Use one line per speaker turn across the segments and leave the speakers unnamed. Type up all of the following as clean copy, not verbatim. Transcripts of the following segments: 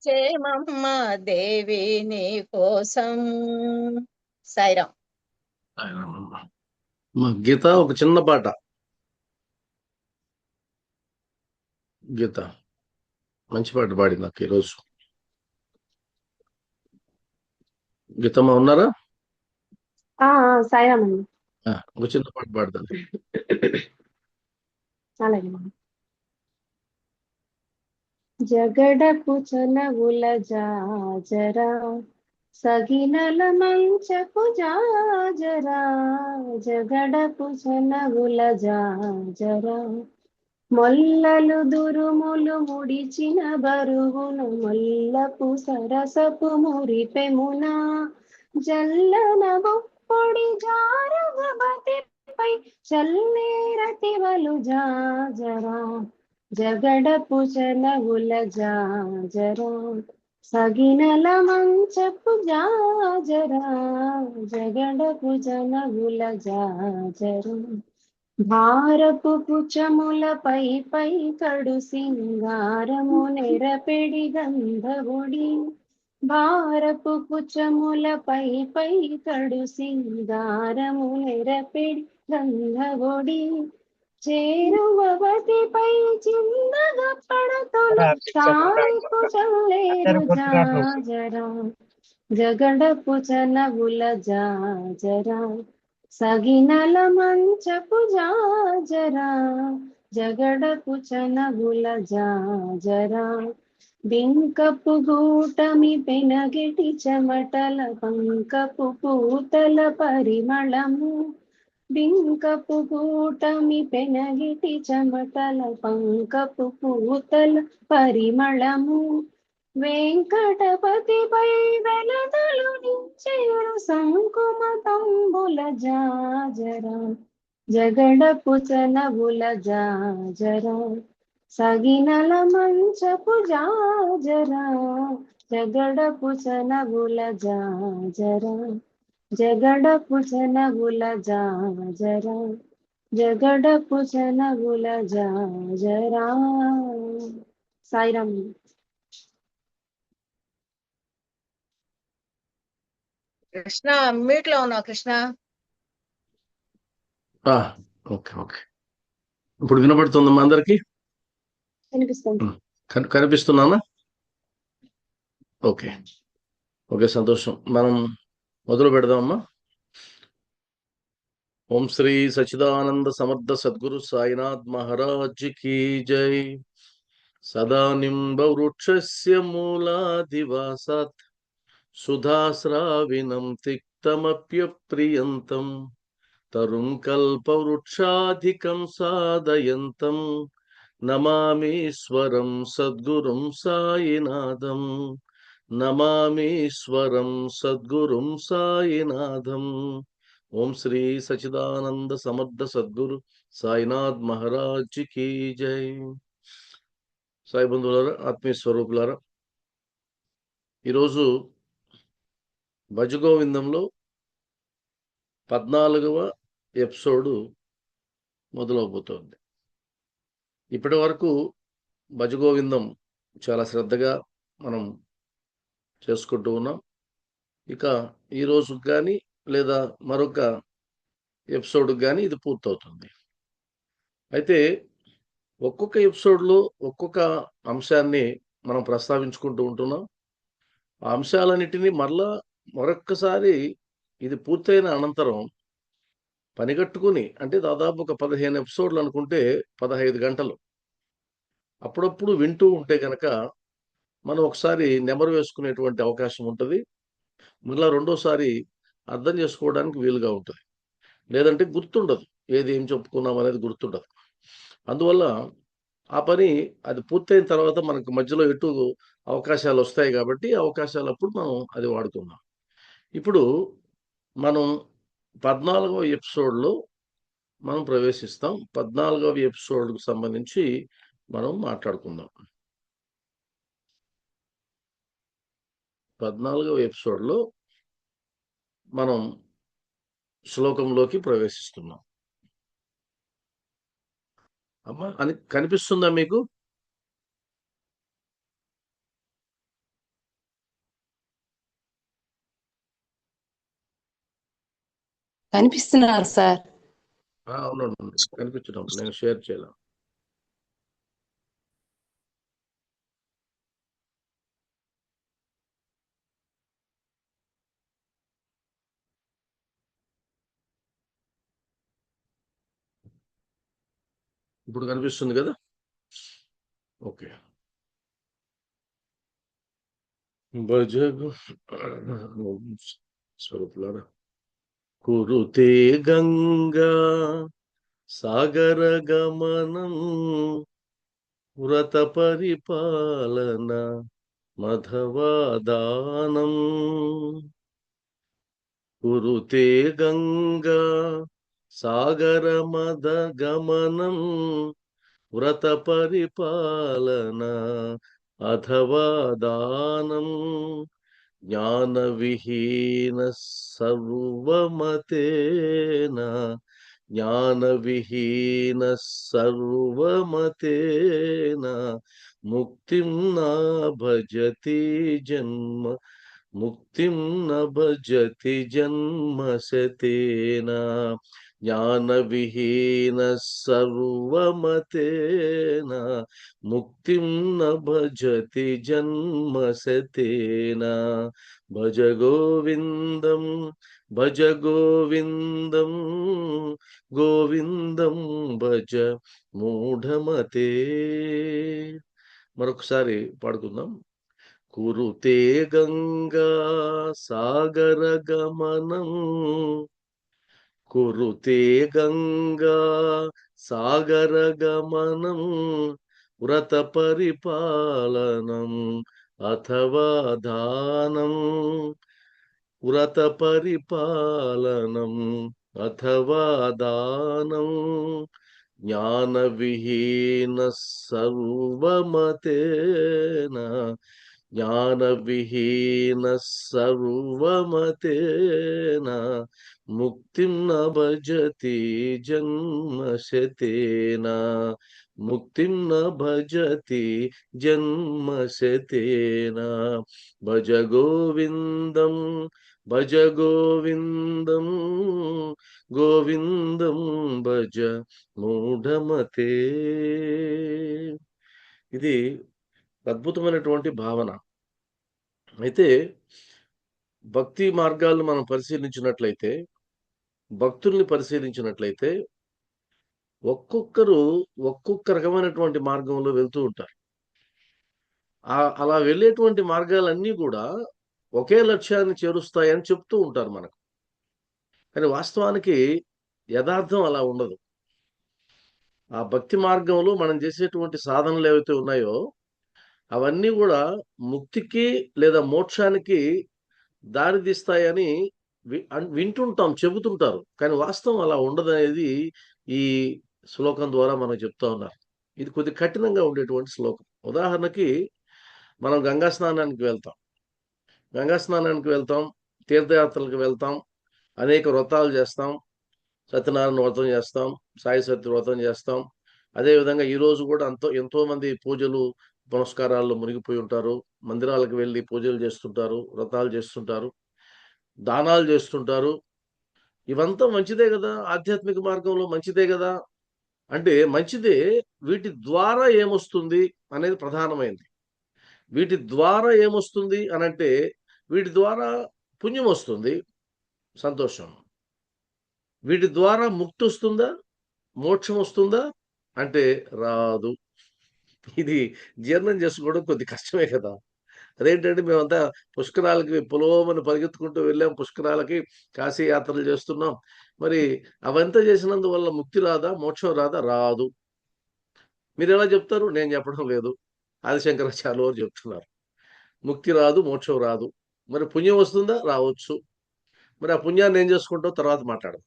చేమమ్మ దేవి నీ కోసం. సాయిరామ్.
మా గీత ఒక చిన్న పాట. గీత మంచి పాట పాడింది నాకు ఈరోజు. గీతమ్మ ఉన్నారా?
సాయిరామ్ అండి.
ఒక చిన్న పాట పాడతాను.
అలాగే. జగడపు చనవుల జాజరా సగినల మంచపు జాజరా, జగడపు చనవుల జాజరా, మొల్లలు దురుములు ముడిచిన బరువును మొల్లపు సరసపు మురిపెమున, జల్లన బొప్పొడి జారగబతిపై చల్లేరతివలు జాజరా, జగడపు చనవుల జాజరా, సగినల మంచపు జాజరా, జగడపు చనవుల జాజరా, భారపు పుచములపై పై కడు సింగారము నెరపెడి గంధవుడి, భారపు పుచములపై పై కడు సింగారము నెరపెడి గంధవుడి, చేరువవతిపై చిన్నగా పడతలు తాళికు చల్లేరు జాజరా, జగడపు చనవుల జాజరా, సగినల మంచపు జాజరా, జగడపు చనవుల జాజరా, బింకపు గూటమి పెనగిటి చెమటల పంకపు పూతల పరిమళము, బింకపు గూటమి పెనగిటి చెమటల పంకపు పూతల పరిమళము, వెంకటపతిపై వెలదలు నించెరు సంకుమ తంబుల జాజరా, జగడపు చనవుల జాజరా, సగినల మంచపు జాజరా, జగడపు చనవుల జాజరా, జగడపు చనవుల జాజరా, జగడపు చనవుల జాజరా. సాయిరామ్.
కృష్ణ మ్యూట్ లో ఉన్నావు కృష్ణ.
ఓకే ఓకే, ఇప్పుడు వినపడుతుందమ్మా అందరికి?
కనిపిస్తుంది.
కనిపిస్తున్నానా? ఓకే ఓకే, సంతోషం. మనం మొదలు పెడదామమ్మా. ఓం శ్రీ సచిదానంద సమర్థ సద్గురు సాయినాథ్ మహారాజ్ కీ జై. సదా నింబ వృక్షస్య మూలాదివాసాత్ సుధాస్రావినం తిక్తమప్యప్రియంతం తరుం కల్పవృక్షాధికం సాదయంతం నమామీశ్వరం సద్గురుం సాయినాథం, నమామీశ్వరం సద్గురుం సాయినాథం. ఓం శ్రీ సచిదానంద సమర్థ సద్గురు సాయినాథ్ మహారాజ్ కీ జై. సాయి బంధువులారా, ఆత్మీయ స్వరూపులారా, ఈరోజు భజగోవిందంలో 14వ ఎపిసోడు మొదలవబోతోంది. ఇప్పటి వరకు భజగోవిందం చాలా శ్రద్ధగా మనం చేసుకుంటూ ఉన్నాం. ఇక ఈరోజు కానీ లేదా మరొక ఎపిసోడ్కి కానీ ఇది పూర్తవుతుంది. అయితే ఒక్కొక్క ఎపిసోడ్లో ఒక్కొక్క అంశాన్ని మనం ప్రస్తావించుకుంటూ ఉంటున్నాం. ఆ అంశాలన్నిటినీ మరొక్కసారి ఇది పూర్తయిన అనంతరం పనిగట్టుకుని, అంటే దాదాపు ఒక 15 ఎపిసోడ్లు అనుకుంటే 15 గంటలు అప్పుడప్పుడు వింటూ ఉంటే కనుక మనం ఒకసారి నెమరు వేసుకునేటువంటి అవకాశం ఉంటుంది. మళ్ళా రెండోసారి అర్థం చేసుకోవడానికి వీలుగా ఉంటుంది. లేదంటే గుర్తుండదు, ఏం చెప్పుకున్నాం అనేది గుర్తుండదు. అందువల్ల ఆ పని అది పూర్తయిన తర్వాత మనకు మధ్యలో ఎటు అవకాశాలు వస్తాయి కాబట్టి అవకాశాలు అప్పుడు మనం అది వాడుకుందాం. ఇప్పుడు మనం 14వ ఎపిసోడ్లో మనం ప్రవేశిస్తాం. 14వ ఎపిసోడ్కు సంబంధించి మనం మాట్లాడుకుందాం. 14వ ఎపిసోడ్లో మనం శ్లోకంలోకి ప్రవేశిస్తున్నాం. అమ్మా, అని కనిపిస్తుందా మీకు?
కనిపిస్తున్నారు సార్.
అవునండి, కనిపించడం నేను షేర్ చేయాలి. ఇప్పుడు కనిపిస్తుంది కదా? ఓకే. భజగు స్వరూపులారా, కురుతే గంగా సాగర గమనం వ్రత పరిపాలన మధవాదానం. కురుతే గంగా సాగర మద గమనం వ్రత పరిపాలన అథవా దానం. జ్ఞాన విహీన సర్వమతేన జ్ఞాన విహీన సర్వమతేన ముక్తిం నా భజతి జన్మ ముక్తిం న భజతి జన్మశతేన. జ్ఞాన విహీన సర్వమతేన ముక్తిం న భజతి జన్మశతేన. భజ గోవిందం భజ గోవిందం గోవిందం భజ మూఢమతే. మరొకసారి పాడుకుందాం. కురుతే గంగా సాగర గమనం కురుతే గంగా సాగర గమనం వ్రత పరిపాలనం అథవా దానం. వ్రత పరిపాలనం అథవా దానం. జ్ఞాన విహీన సర్వమతేన జ్ఞాన విహీన సర్వమతేన ముక్తిం న భజతి జన్మశతేన. ముక్తిం న భజతి జన్మశతేన. భజ గోవిందం భజ గోవిందం గోవిందం భజ మూఢమతే. ఇది అద్భుతమైనటువంటి భావన. అయితే భక్తి మార్గాలను మనం పరిశీలించినట్లయితే, భక్తుల్ని పరిశీలించినట్లయితే ఒక్కొక్కరు ఒక్కొక్క రకమైనటువంటి మార్గంలో వెళ్తూ ఉంటారు. అలా వెళ్ళేటువంటి మార్గాలన్నీ కూడా ఒకే లక్ష్యాన్ని చేరుస్తాయని చెప్తూ ఉంటారు మనకు. కానీ వాస్తవానికి యథార్థం అలా ఉండదు. ఆ భక్తి మార్గంలో మనం చేసేటువంటి సాధనలు ఏవైతే ఉన్నాయో అవన్నీ కూడా ముక్తికి లేదా మోక్షానికి దారి తీస్తాయని వింటుంటాం, చెబుతుంటారు. కానీ వాస్తవం అలా ఉండదనేది ఈ శ్లోకం ద్వారా మనం చెప్తా ఉన్నారు. ఇది కొద్ది కఠినంగా ఉండేటువంటి శ్లోకం. ఉదాహరణకి మనం గంగా స్నానానికి వెళ్తాం, తీర్థయాత్రలకు వెళ్తాం, అనేక వ్రతాలు చేస్తాం, సత్యనారాయణ వ్రతం చేస్తాం, సాయి సత్య వ్రతం చేస్తాం. అదేవిధంగా ఈరోజు కూడా ఎంతో మంది పూజలు పునస్కారాల్లో మునిగిపోయి ఉంటారు. మందిరాలకు వెళ్ళి పూజలు చేస్తుంటారు, వ్రతాలు చేస్తుంటారు, దానాలు చేస్తుంటారు. ఇవంతా మంచిదే కదా, ఆధ్యాత్మిక మార్గంలో మంచిదే కదా. అంటే మంచిదే, వీటి ద్వారా ఏమొస్తుంది అనేది ప్రధానమైంది. వీటి ద్వారా ఏమొస్తుంది అనంటే వీటి ద్వారా పుణ్యం వస్తుంది, సంతోషం. వీటి ద్వారా ముక్తి వస్తుందా, మోక్షం వస్తుందా అంటే రాదు. ఇది జీర్ణం చేసుకోవడం కొద్ది కష్టమే కదా. అదేంటంటే మేమంతా పుష్కరాలకి పొలోమని పరిగెత్తుకుంటూ వెళ్ళాం, పుష్కరాలకి కాశీ యాత్రలు చేస్తున్నాం. మరి అవంతా చేసినందువల్ల ముక్తి రాదా, మోక్షం రాదా? రాదు. మీరు ఎలా చెప్తారు? నేను చెప్పడం లేదు, ఆదిశంకరాచార్యులు వారు చెప్తున్నారు. ముక్తి రాదు, మోక్షం రాదు. మరి పుణ్యం వస్తుందా? రావచ్చు. మరి ఆ పుణ్యాన్ని ఏం చేసుకుంటావు తర్వాత మాట్లాడదాం.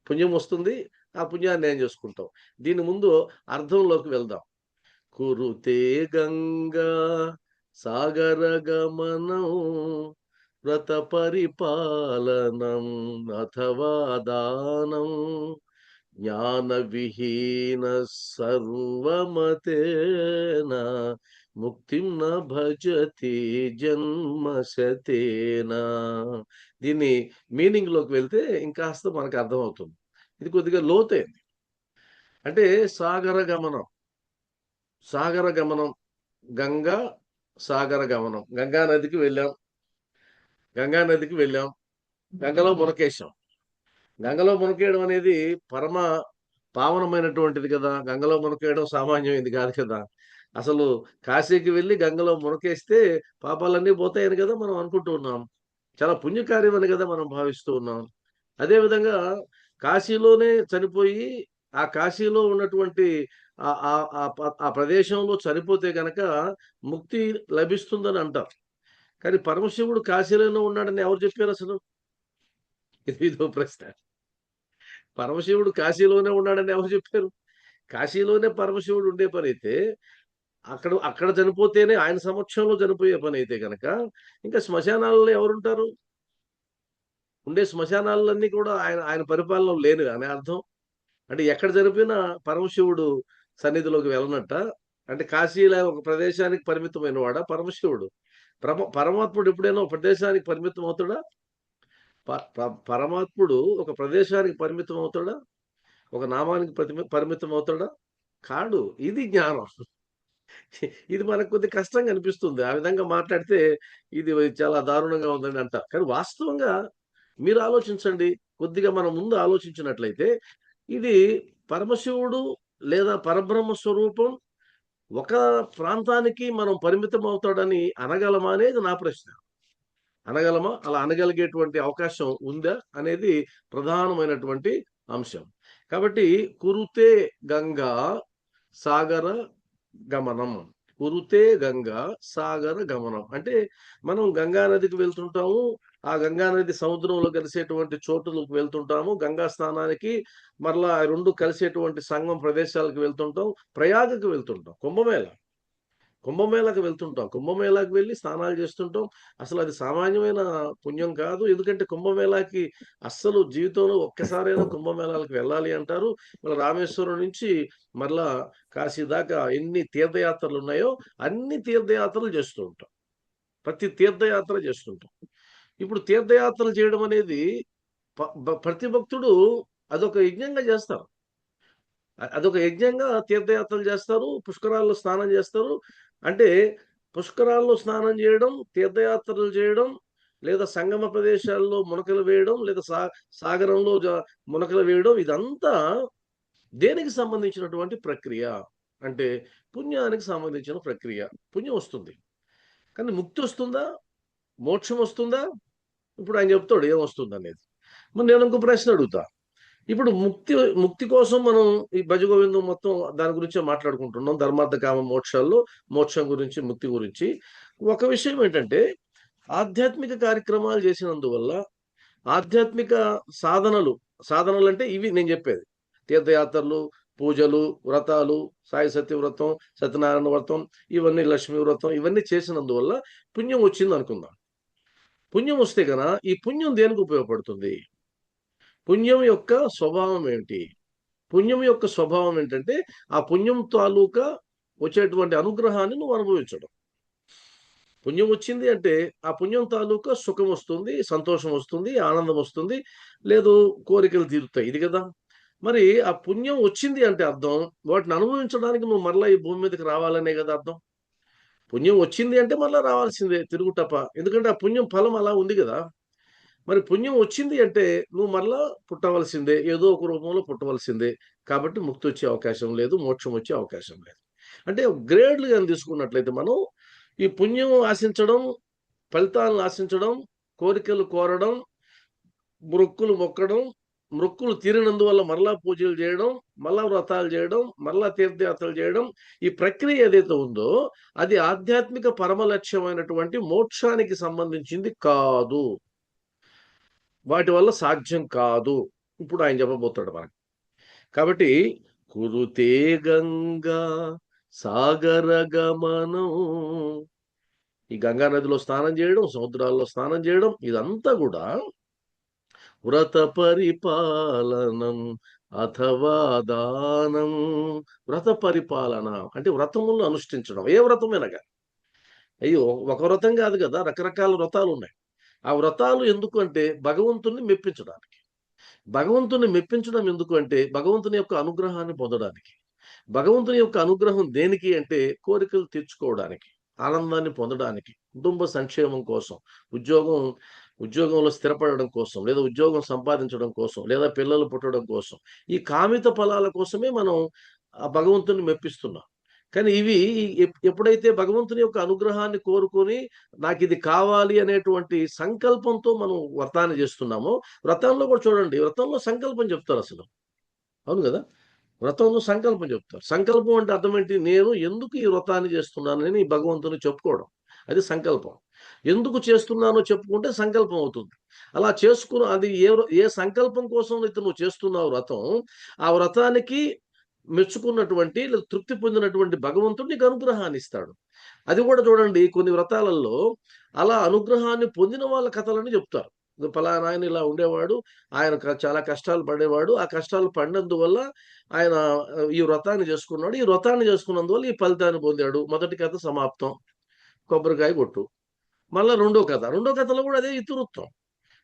పుణ్యం వస్తుంది, ఆ పుణ్యాన్ని ఏం చేసుకుంటాం. దీని ముందు అర్థంలోకి వెళ్దాం. కురుతే గంగా సాగర గమనం వ్రత పరిపాలనం అథవా దానం. జ్ఞాన విహీన సర్వమతేన ముక్తిం న భజతి జన్మశతేనా. దీన్ని మీనింగ్ లోకి వెళ్తే ఇంకాస్త మనకు అర్థమవుతుంది. ఇది కొద్దిగా లోతైంది. అంటే సాగర గమనం, సాగర గమనం, గంగా సాగర గమనం. గంగా నదికి వెళ్ళాం, గంగా నదికి వెళ్ళాం, గంగలో మునకేశాం. గంగలో మునకేయడం అనేది పరమ పావనమైనటువంటిది కదా. గంగలో మునకేయడం సామాన్యమైంది కాదు కదా. అసలు కాశీకి వెళ్ళి గంగలో మునకేస్తే పాపాలన్నీ పోతాయని కదా మనం అనుకుంటూ ఉన్నాం. చాలా పుణ్యకార్యం అని కదా మనం భావిస్తూ ఉన్నాం. అదేవిధంగా కాశీలోనే చనిపోయి ఆ కాశీలో ఉన్నటువంటి ఆ ప్రదేశంలో చనిపోతే గనక ముక్తి లభిస్తుందని అంటారు. కానీ పరమశివుడు కాశీలోనే ఉన్నాడని ఎవరు చెప్పారు అసలు? ఇదో ప్రశ్న. పరమశివుడు కాశీలోనే ఉన్నాడని ఎవరు చెప్పారు? కాశీలోనే పరమశివుడు ఉండే పని అయితే అక్కడ అక్కడ చనిపోతేనే ఆయన సమక్షంలో చనిపోయే పని అయితే కనుక ఇంకా శ్మశానాలలో ఎవరుంటారు? ఉండే శ్మశానాలన్నీ కూడా ఆయన ఆయన పరిపాలనలో లేని అనే అర్థం. అంటే ఎక్కడ చనిపోయినా పరమశివుడు సన్నిధిలోకి వెళ్ళనట్ట. అంటే కాశీలో ఒక ప్రదేశానికి పరిమితమైన వాడా పరమశివుడు? పరమాత్ముడు ఎప్పుడైనా ఒక ప్రదేశానికి పరిమితం అవుతాడా? పరమాత్ముడు ఒక ప్రదేశానికి పరిమితం అవుతాడా? ఒక నామానికి పరిమితం అవుతాడా? కాడు. ఇది జ్ఞానం. ఇది మనకు కొద్ది కష్టంగా అనిపిస్తుంది. ఆ విధంగా మాట్లాడితే ఇది చాలా దారుణంగా ఉందని అంటారు. కానీ వాస్తవంగా మీరు ఆలోచించండి. కొద్దిగా మనం ముందు ఆలోచించినట్లయితే ఇది పరమశివుడు లేదా పరబ్రహ్మ స్వరూపం ఒక ప్రాంతానికి మనం పరిమితం అవుతాడని అనగలమా అనేది నా ప్రశ్న. అనగలమా? అలా అనగలిగేటువంటి అవకాశం ఉందా అనేది ప్రధానమైనటువంటి అంశం. కాబట్టి కురుతే గంగా సాగర గమనం. కురుతే గంగా సాగర గమనం అంటే మనం గంగా నదికి వెళ్తుంటాము. ఆ గంగా నది సముద్రంలో కలిసేటువంటి చోటులకు వెళ్తుంటాము. గంగా స్నానానికి మరలా ఆ రెండు కలిసేటువంటి సంగమ ప్రదేశాలకు వెళ్తుంటాం. ప్రయాగకు వెళ్తుంటాం. కుంభమేళాకు వెళ్తుంటాం. కుంభమేళాకు వెళ్ళి స్నానాలు చేస్తుంటాం. అసలు అది సామాన్యమైన పుణ్యం కాదు. ఎందుకంటే కుంభమేళాకి అస్సలు జీవితంలో ఒక్కసారైనా కుంభమేళాలకు వెళ్ళాలి అంటారు. మళ్ళీ రామేశ్వరం నుంచి మరలా కాశీ దాకా ఎన్ని తీర్థయాత్రలు ఉన్నాయో అన్ని తీర్థయాత్రలు చేస్తూ ఉంటాం. ప్రతి తీర్థయాత్ర చేస్తుంటాం. ఇప్పుడు తీర్థయాత్రలు చేయడం అనేది ప్రతి భక్తుడు అదొక యజ్ఞంగా చేస్తారు. అదొక యజ్ఞంగా తీర్థయాత్రలు చేస్తారు. పుష్కరాల్లో స్నానం చేస్తారు. అంటే పుష్కరాల్లో స్నానం చేయడం, తీర్థయాత్రలు చేయడం, లేదా సంగమ ప్రదేశాల్లో మునకలు వేయడం, లేదా సాగరంలో మునకలు వేయడం, ఇదంతా దేనికి సంబంధించినటువంటి ప్రక్రియ అంటే పుణ్యానికి సంబంధించిన ప్రక్రియ. పుణ్యం వస్తుంది. కానీ ముక్తి వస్తుందా? మోక్షం వస్తుందా? ఇప్పుడు ఆయన చెప్తాడు ఏమొస్తుంది అనేది. మరి నేను ఇంకో ప్రశ్న అడుగుతా. ఇప్పుడు ముక్తి కోసం మనం ఈ భజగోవిందం మొత్తం దాని గురించే మాట్లాడుకుంటున్నాం. ధర్మార్థ కామ మోక్షాల్లో మోక్షం గురించి, ముక్తి గురించి. ఒక విషయం ఏంటంటే ఆధ్యాత్మిక కార్యక్రమాలు చేసినందువల్ల ఆధ్యాత్మిక సాధనలు అంటే ఇవి నేను చెప్పేది. తీర్థయాత్రలు, పూజలు, వ్రతాలు, సాయి సత్యవ్రతం, సత్యనారాయణ వ్రతం, ఇవన్నీ లక్ష్మీ వ్రతం, ఇవన్నీ చేసినందువల్ల పుణ్యం వచ్చింది అనుకుందాం. పుణ్యం వస్తే గన ఈ పుణ్యం దేనికి ఉపయోగపడుతుంది? పుణ్యం యొక్క స్వభావం ఏంటి? పుణ్యం యొక్క స్వభావం ఏంటంటే ఆ పుణ్యం తాలూకా వచ్చేటువంటి అనుగ్రహాన్ని నువ్వు అనుభవించడం. పుణ్యం వచ్చింది అంటే ఆ పుణ్యం తాలూకా సుఖం వస్తుంది, సంతోషం వస్తుంది, ఆనందం వస్తుంది, లేదు కోరికలు తీరుతాయి. ఇది కదా. మరి ఆ పుణ్యం వచ్చింది అంటే అర్థం వాటిని అనుభవించడానికి నువ్వు మరలా ఈ భూమి మీదకి రావాలనే కదా అర్థం. పుణ్యం వచ్చింది అంటే మరలా రావాల్సిందే తిరుగుటప్ప. ఎందుకంటే ఆ పుణ్యం ఫలం అలా ఉంది కదా. మరి పుణ్యం వచ్చింది అంటే నువ్వు మరలా పుట్టవలసిందే, ఏదో ఒక రూపంలో పుట్టవలసిందే. కాబట్టి ముక్తి వచ్చే అవకాశం లేదు, మోక్షం వచ్చే అవకాశం లేదు. అంటే గ్రేడ్లు కానీ తీసుకున్నట్లయితే మనం ఈ పుణ్యం ఆశించడం, ఫలితాలను ఆశించడం, కోరికలు కోరడం, మొక్కులు మొక్కడం, మొక్కులు తీరినందువల్ల మరలా పూజలు చేయడం, మరలా వ్రతాలు చేయడం, మరలా తీర్థయాత్రలు చేయడం, ఈ ప్రక్రియ ఏదైతే ఉందో అది ఆధ్యాత్మిక పరమ లక్ష్యమైనటువంటి మోక్షానికి సంబంధించింది కాదు. వాటి వల్ల సాధ్యం కాదు. ఇప్పుడు ఆయన చెప్పబోతాడు మనకి. కాబట్టి కురుతే గంగా సాగర గమనం, ఈ గంగా నదిలో స్నానం చేయడం, సముద్రాల్లో స్నానం చేయడం, ఇదంతా కూడా వ్రత పరిపాలనం అథవా దానం. వ్రత పరిపాలన అంటే వ్రతములను అనుష్ఠించడం, ఏ వ్రతమైనా. అయ్యో, ఒక వ్రతం కాదు కదా, రకరకాల వ్రతాలు ఉన్నాయి. ఆ వ్రతాలు ఎందుకు అంటే భగవంతుణ్ణి మెప్పించడానికి. భగవంతుని మెప్పించడం ఎందుకు అంటే భగవంతుని యొక్క అనుగ్రహాన్ని పొందడానికి. భగవంతుని యొక్క అనుగ్రహం దేనికి అంటే కోరికలు తీర్చుకోవడానికి, ఆనందాన్ని పొందడానికి, కుటుంబ సంక్షేమం కోసం, ఉద్యోగం ఉద్యోగంలో స్థిరపడడం కోసం, లేదా ఉద్యోగం సంపాదించడం కోసం, లేదా పిల్లలు పుట్టడం కోసం, ఈ కామిత ఫలాల కోసమే మనం ఆ భగవంతుని మెప్పిస్తున్నాం. కానీ ఇవి ఎప్పుడైతే భగవంతుని యొక్క అనుగ్రహాన్ని కోరుకొని నాకు ఇది కావాలి అనేటువంటి సంకల్పంతో మనం వ్రతాన్ని చేస్తున్నామో, వ్రతంలో కూడా చూడండి, వ్రతంలో సంకల్పం చెప్తారు అసలు. అవును కదా, వ్రతంలో సంకల్పం చెప్తారు. సంకల్పం అంటే అర్థం ఏంటి? నేను ఎందుకు ఈ వ్రతాన్ని చేస్తున్నానని భగవంతుని చెప్పుకోవడం, అది సంకల్పం. ఎందుకు చేస్తున్నానో చెప్పుకుంటే సంకల్పం అవుతుంది. అలా చేసుకుని అది ఏ సంకల్పం కోసం అయితే నువ్వు చేస్తున్నావు వ్రతం, ఆ వ్రతానికి మెచ్చుకున్నటువంటి లేదా తృప్తి పొందినటువంటి భగవంతుడు నీకు అనుగ్రహాన్ని ఇస్తాడు. అది కూడా చూడండి, కొన్ని వ్రతాలలో అలా అనుగ్రహాన్ని పొందిన వాళ్ళ కథలని చెప్తారు. పలానా ఆయన ఇలా ఉండేవాడు, ఆయన చాలా కష్టాలు పడేవాడు, ఆ కష్టాలు పడినందువల్ల ఆయన ఈ వ్రతాన్ని చేసుకున్నాడు, ఈ వ్రతాన్ని చేసుకున్నందువల్ల ఈ ఫలితాన్ని పొందాడు. మొదటి కథ సమాప్తం, కొబ్బరికాయ కొట్టు. మళ్ళా రెండో కథలో కూడా అదే ఇతివృత్తం.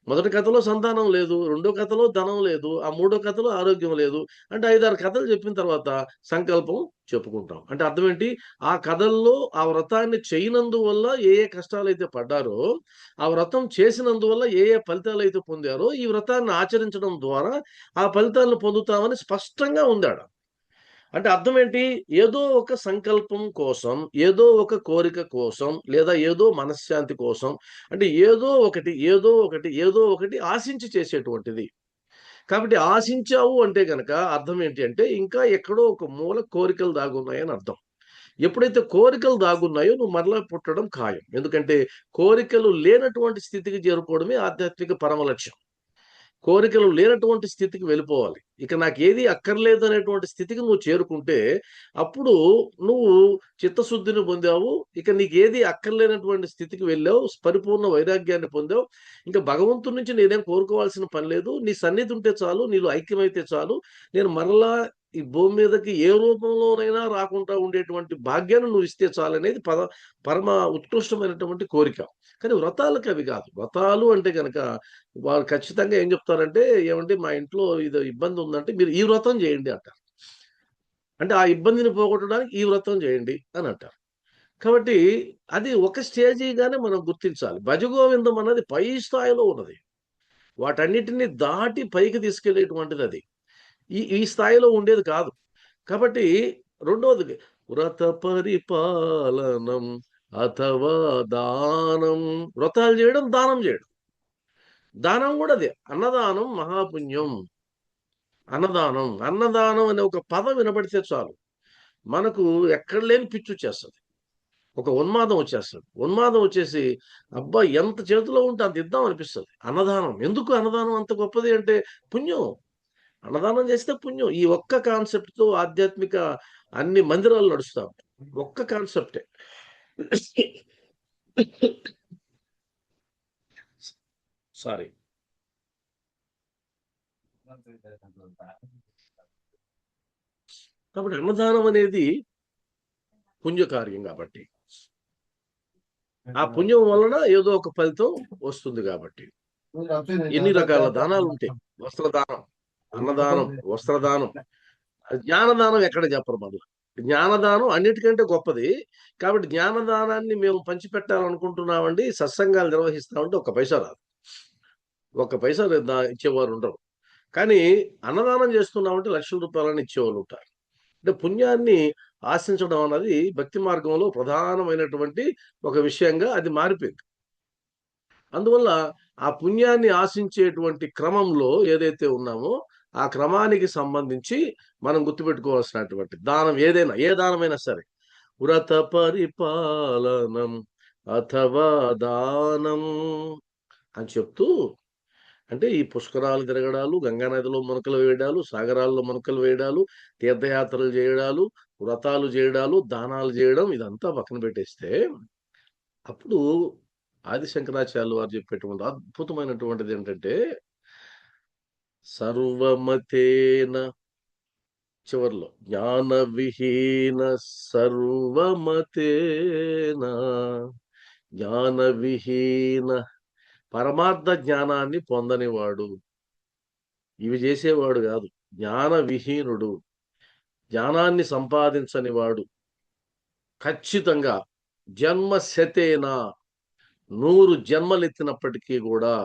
మొదటి కథలో సంతానం లేదు, రెండో కథలో ధనం లేదు, ఆ మూడో కథలో ఆరోగ్యం లేదు. అంటే 5-6 కథలు చెప్పిన తర్వాత సంకల్పం చెప్పుకుంటాం. అంటే అర్థం ఏంటి? ఆ కథల్లో ఆ వ్రతాన్ని చేయనందువల్ల ఏ కష్టాలు అయితే పడ్డారో, ఆ వ్రతం చేసినందువల్ల ఏ ఫలితాలు అయితే పొందారో, ఈ వ్రతాన్ని ఆచరించడం ద్వారా ఆ ఫలితాలను పొందుతామని స్పష్టంగా ఉందాడ. అంటే అర్థం ఏంటి? ఏదో ఒక సంకల్పం కోసం, ఏదో ఒక కోరిక కోసం, లేదా ఏదో మనశ్శాంతి కోసం, అంటే ఏదో ఒకటి ఆశించి చేసేటువంటిది. కాబట్టి ఆశించావు అంటే గనక అర్థం ఏంటి అంటే ఇంకా ఎక్కడో ఒక మూల కోరికలు దాగున్నాయని అర్థం. ఎప్పుడైతే కోరికలు దాగున్నాయో నువ్వు మరలా పుట్టడం ఖాయం. ఎందుకంటే కోరికలు లేనటువంటి స్థితికి చేరుకోవడమే ఆధ్యాత్మిక పరమ లక్ష్యం. కోరికలు లేనటువంటి స్థితికి వెళ్ళిపోవాలి. ఇక నాకేది అక్కర్లేదు అనేటువంటి స్థితికి నువ్వు చేరుకుంటే, అప్పుడు నువ్వు చిత్తశుద్ధిని పొందావు. ఇక నీకేది అక్కర్లేనటువంటి స్థితికి వెళ్ళావు. పరిపూర్ణ వైరాగ్యాన్ని పొందావు. ఇంకా భగవంతుడి నుంచి నేనేం కోరుకోవాల్సిన పని లేదు. నీ సన్నిధి ఉంటే చాలు, నీలో ఐక్యమైతే చాలు. నేను మరలా ఈ భూమి మీదకి ఏ రూపంలోనైనా రాకుండా ఉండేటువంటి భాగ్యాన్ని నువ్వు ఇస్తే చాలనేది పరమ ఉత్కృష్టమైనటువంటి కోరిక. కానీ వ్రతాలకు అవి కాదు. వ్రతాలు అంటే గనక వాళ్ళు ఖచ్చితంగా ఏం చెప్తారంటే, ఏమంటే మా ఇంట్లో ఇది ఇబ్బంది ఉందంటే మీరు ఈ వ్రతం చేయండి అంటారు. అంటే ఆ ఇబ్బందిని పోగొట్టడానికి ఈ వ్రతం చేయండి అని అంటారు. కాబట్టి అది ఒక స్టేజీగానే మనం గుర్తించాలి. భజగోవిందం అన్నది పై స్థాయిలో ఉన్నది. వాటన్నిటిని దాటి పైకి తీసుకెళ్లేటువంటిది అది. ఈ స్థాయిలో ఉండేది కాదు. కాబట్టి రెండవది వ్రత పరిపాలనం అథవా దానం. వ్రతాలు చేయడం, దానం చేయడం. దానం కూడా అదే, అన్నదానం మహాపుణ్యం. అన్నదానం అనే ఒక పదం వినబడితే చాలు, మనకు ఎక్కడ లేని పిచ్చి వచ్చేస్తుంది, ఒక ఉన్మాదం వచ్చేస్తుంది. ఉన్మాదం వచ్చేసి అబ్బా ఎంత చేతిలో ఉంటే అంత ఇద్దాం అనిపిస్తుంది. అన్నదానం ఎందుకు? అన్నదానం అంత గొప్పది అంటే పుణ్యం. అన్నదానం చేస్తే పుణ్యం. ఈ ఒక్క కాన్సెప్ట్ తో ఆధ్యాత్మిక అన్ని మందిరాలు నడుస్తా ఉంటాయి. ఒక్క కాన్సెప్టే. సారీ. కాబట్టి అన్నదానం అనేది పుణ్యకార్యం. కాబట్టి ఆ పుణ్యం వలన ఏదో ఒక ఫలితం వస్తుంది. కాబట్టి ఎన్ని రకాల దానాలు ఉంటాయి. వస్త్రదానం, అన్నదానం, వస్త్రదానం, జ్ఞానదానం ఎక్కడ చెప్పరు మళ్ళీ. జ్ఞానదానం అన్నిటికంటే గొప్పది. కాబట్టి జ్ఞానదానాన్ని మేము పంచిపెట్టాలనుకుంటున్నామండి, సత్సంగాలు నిర్వహిస్తామంటే ఒక్క పైసా రాదు. ఒక్క పైసా ఇచ్చేవారు ఉండరు. కానీ అన్నదానం చేస్తున్నామంటే లక్షల రూపాయలని ఇచ్చేవాళ్ళు ఉంటారు. అంటే పుణ్యాన్ని ఆశించడం అన్నది భక్తి మార్గంలో ప్రధానమైనటువంటి ఒక విషయంగా అది మారిపోయింది. అందువల్ల ఆ పుణ్యాన్ని ఆశించేటువంటి క్రమంలో ఏదైతే ఉన్నామో ఆ క్రమానికి సంబంధించి మనం గుర్తుపెట్టుకోవాల్సినటువంటి దానం ఏదైనా, ఏ దానమైనా సరే, వ్రత పరిపాలనం అథవా దానం అని చెప్తూ, అంటే ఈ పుష్కరాలు తిరగడాలు, గంగానదిలో మునకలు వేయడాలు, సాగరాల్లో మునకలు వేయడాలు, తీర్థయాత్రలు చేయడాలు, వ్రతాలు చేయడాలు, దానాలు చేయడం, ఇదంతా పక్కన పెట్టేస్తే అప్పుడు ఆది శంకరాచార్యులు వారు చెప్పేటువంటి అద్భుతమైనటువంటిది ఏంటంటే, సర్వమతేన, చివర్లో జ్ఞాన విహీన సర్వమతేన, జ్ఞాన విహీన, పరమార్థ జ్ఞానాన్ని పొందనివాడు, ఇవి చేసేవాడు కాదు, జ్ఞాన విహీనుడు, జ్ఞానాన్ని సంపాదించని వాడు ఖచ్చితంగా జన్మ శతేన, 100 జన్మలెత్తినప్పటికీ కూడా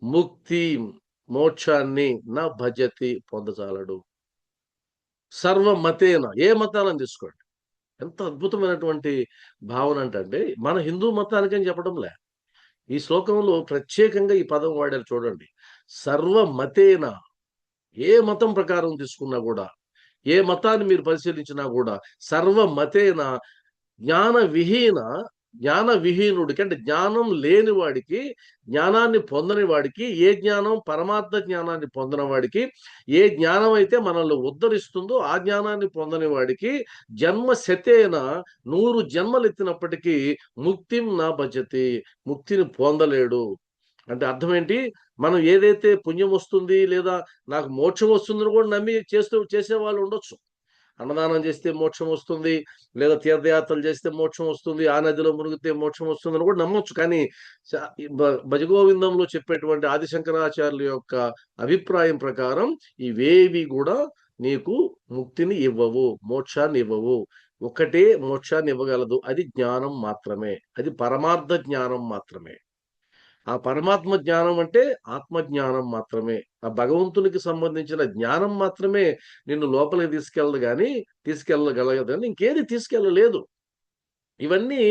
ముక్తి మోక్షాన్ని నా భజతి పొందచాలడు. సర్వమతేన, ఏ మతాలను తీసుకోండి, ఎంత అద్భుతమైనటువంటి భావన అంటే మన హిందూ మతానికని చెప్పడంలే, ఈ శ్లోకంలో ప్రత్యేకంగా ఈ పదం వాడారు చూడండి. సర్వమతేన, ఏ మతం ప్రకారం తీసుకున్నా కూడా, ఏ మతాన్ని మీరు పరిశీలించినా కూడా, సర్వమతేన, జ్ఞాన విహీన, జ్ఞాన విహీనుడికి అంటే జ్ఞానం లేని వాడికి, జ్ఞానాన్ని పొందని వాడికి, ఏ జ్ఞానం పరమార్థ జ్ఞానాన్ని పొందిన వాడికి, ఏ జ్ఞానం అయితే మనల్ని ఉద్ధరిస్తుందో ఆ జ్ఞానాన్ని పొందని వాడికి జన్మ శతేన, 100 జన్మలు ఎత్తినప్పటికీ ముక్తిం నా భజతి, ముక్తిని పొందలేడు. అంటే అర్థం ఏంటి? మనం ఏదైతే పుణ్యం వస్తుంది లేదా నాకు మోక్షం వస్తుందని కూడా నమ్మి చేసే వాళ్ళు ఉండొచ్చు. అన్నదానం చేస్తే మోక్షం వస్తుంది, లేదా తీర్థయాత్రలు చేస్తే మోక్షం వస్తుంది, ఆ నదిలో మునిగితే మోక్షం వస్తుందని కూడా నమ్మొచ్చు. కానీ భజగోవిందంలో చెప్పేటువంటి ఆదిశంకరాచార్యుల యొక్క అభిప్రాయం ప్రకారం ఇవేవి కూడా నీకు ముక్తిని ఇవ్వవు, మోక్షాన్ని ఇవ్వవు. ఒకటే మోక్షాన్ని ఇవ్వగలదు, అది జ్ఞానం మాత్రమే, అది పరమార్థ జ్ఞానం మాత్రమే. ఆ పరమాత్మ జ్ఞానం అంటే ఆత్మజ్ఞానం మాత్రమే, ఆ భగవంతునికి సంబంధించిన జ్ఞానం మాత్రమే నిన్ను లోపలికి తీసుకెళ్ళగలగదు కానీ ఇంకేది తీసుకెళ్ళలేదు. ఇవన్నీ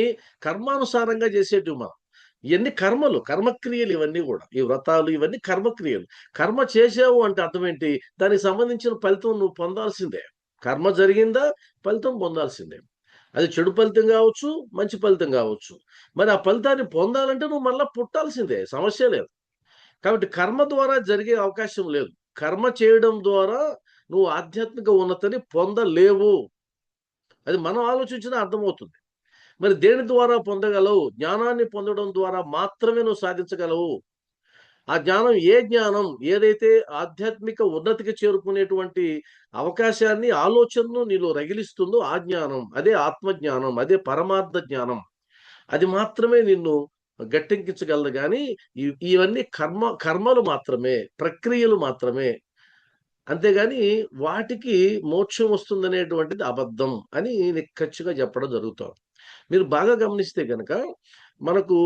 కర్మానుసారంగా చేసేటివి మనం. ఇవన్నీ కర్మలు, కర్మక్రియలు, ఇవన్నీ కూడా ఈ వ్రతాలు ఇవన్నీ కర్మక్రియలు. కర్మ చేసావు అంటే అర్థం ఏంటి? దానికి సంబంధించిన ఫలితం నువ్వు పొందాల్సిందే. కర్మ జరిగిందా, ఫలితం పొందాల్సిందే. అది చెడు ఫలితం కావచ్చు, మంచి ఫలితం కావచ్చు. మరి ఆ ఫలితాన్ని పొందాలంటే నువ్వు మళ్ళా పుట్టాల్సిందే, సమస్య లేదు. కాబట్టి కర్మ ద్వారా జరిగే అవకాశం లేదు. కర్మ చేయడం ద్వారా నువ్వు ఆధ్యాత్మిక ఉన్నతిని పొందలేవు. అది మనం ఆలోచించినా అర్థమవుతుంది. మరి దేని ద్వారా పొందగలవు? జ్ఞానాన్ని పొందడం ద్వారా మాత్రమే నువ్వు సాధించగలవు. ఆ జ్ఞానం, ఏ జ్ఞానం ఏదైతే ఆధ్యాత్మిక ఉన్నతికి చేరుకునేటువంటి అవకాశాన్ని, ఆలోచనను నీలో రగిలిస్తుందో ఆ జ్ఞానం, అదే ఆత్మజ్ఞానం, అదే పరమార్థ జ్ఞానం. అది మాత్రమే నిన్ను గట్టెక్కించగలదు. కానీ ఇవన్నీ కర్మలు మాత్రమే, ప్రక్రియలు మాత్రమే. అంతేగాని వాటికి మోక్షం వస్తుందనేటువంటిది అబద్ధం అని నిక్కచ్చిగా చెప్పడం జరుగుతుంది. మీరు బాగా గమనిస్తే కనుక మనకు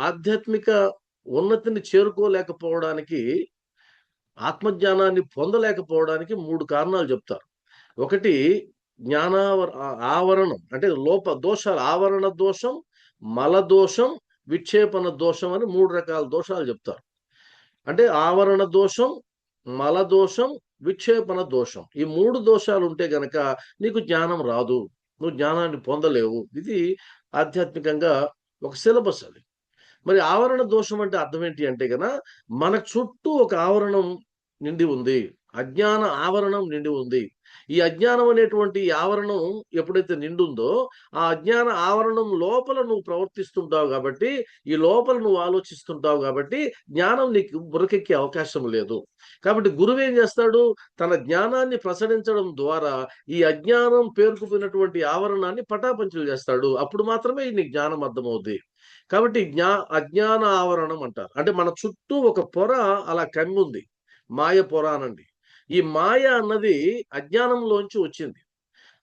ఆధ్యాత్మిక ఉన్నతిని చేరుకోలేకపోవడానికి, ఆత్మజ్ఞానాన్ని పొందలేకపోవడానికి 3 కారణాలు చెప్తారు. ఒకటి ఆవరణం, అంటే దోషాలు, ఆవరణ దోషం, మల దోషం, విక్షేపణ దోషం అని 3 రకాల దోషాలు చెప్తారు. అంటే ఆవరణ దోషం, మల దోషం, విక్షేపణ దోషం, ఈ 3 దోషాలు ఉంటే గనక నీకు జ్ఞానం రాదు, నువ్వు జ్ఞానాన్ని పొందలేవు. ఇది ఆధ్యాత్మికంగా ఒక సిలబస్ అది. మరి ఆవరణ దోషం అంటే అర్థం ఏంటి అంటే గన, మన చుట్టూ ఒక ఆవరణం నిండి ఉంది, అజ్ఞాన ఆవరణం నిండి ఉంది. ఈ అజ్ఞానం అనేటువంటి ఆవరణం ఎప్పుడైతే నిండుందో, ఆ అజ్ఞాన ఆవరణం లోపల నువ్వు ప్రవర్తిస్తుంటావు కాబట్టి, ఈ లోపల నువ్వు ఆలోచిస్తుంటావు కాబట్టి జ్ఞానం నీకు బురకెక్కే అవకాశం లేదు. కాబట్టి గురువు ఏం చేస్తాడు? తన జ్ఞానాన్ని ప్రసరించడం ద్వారా ఈ అజ్ఞానం పేరుకుపోయినటువంటి ఆవరణాన్ని పటాపంచలు చేస్తాడు. అప్పుడు మాత్రమే నీకు జ్ఞానం అర్థమవుద్ది. కాబట్టి అజ్ఞాన ఆవరణం అంటారు. అంటే మన చుట్టూ ఒక పొర అలా కమ్మి ఉంది, మాయ పొర అనండి. ఈ మాయ అన్నది అజ్ఞానంలోంచి వచ్చింది.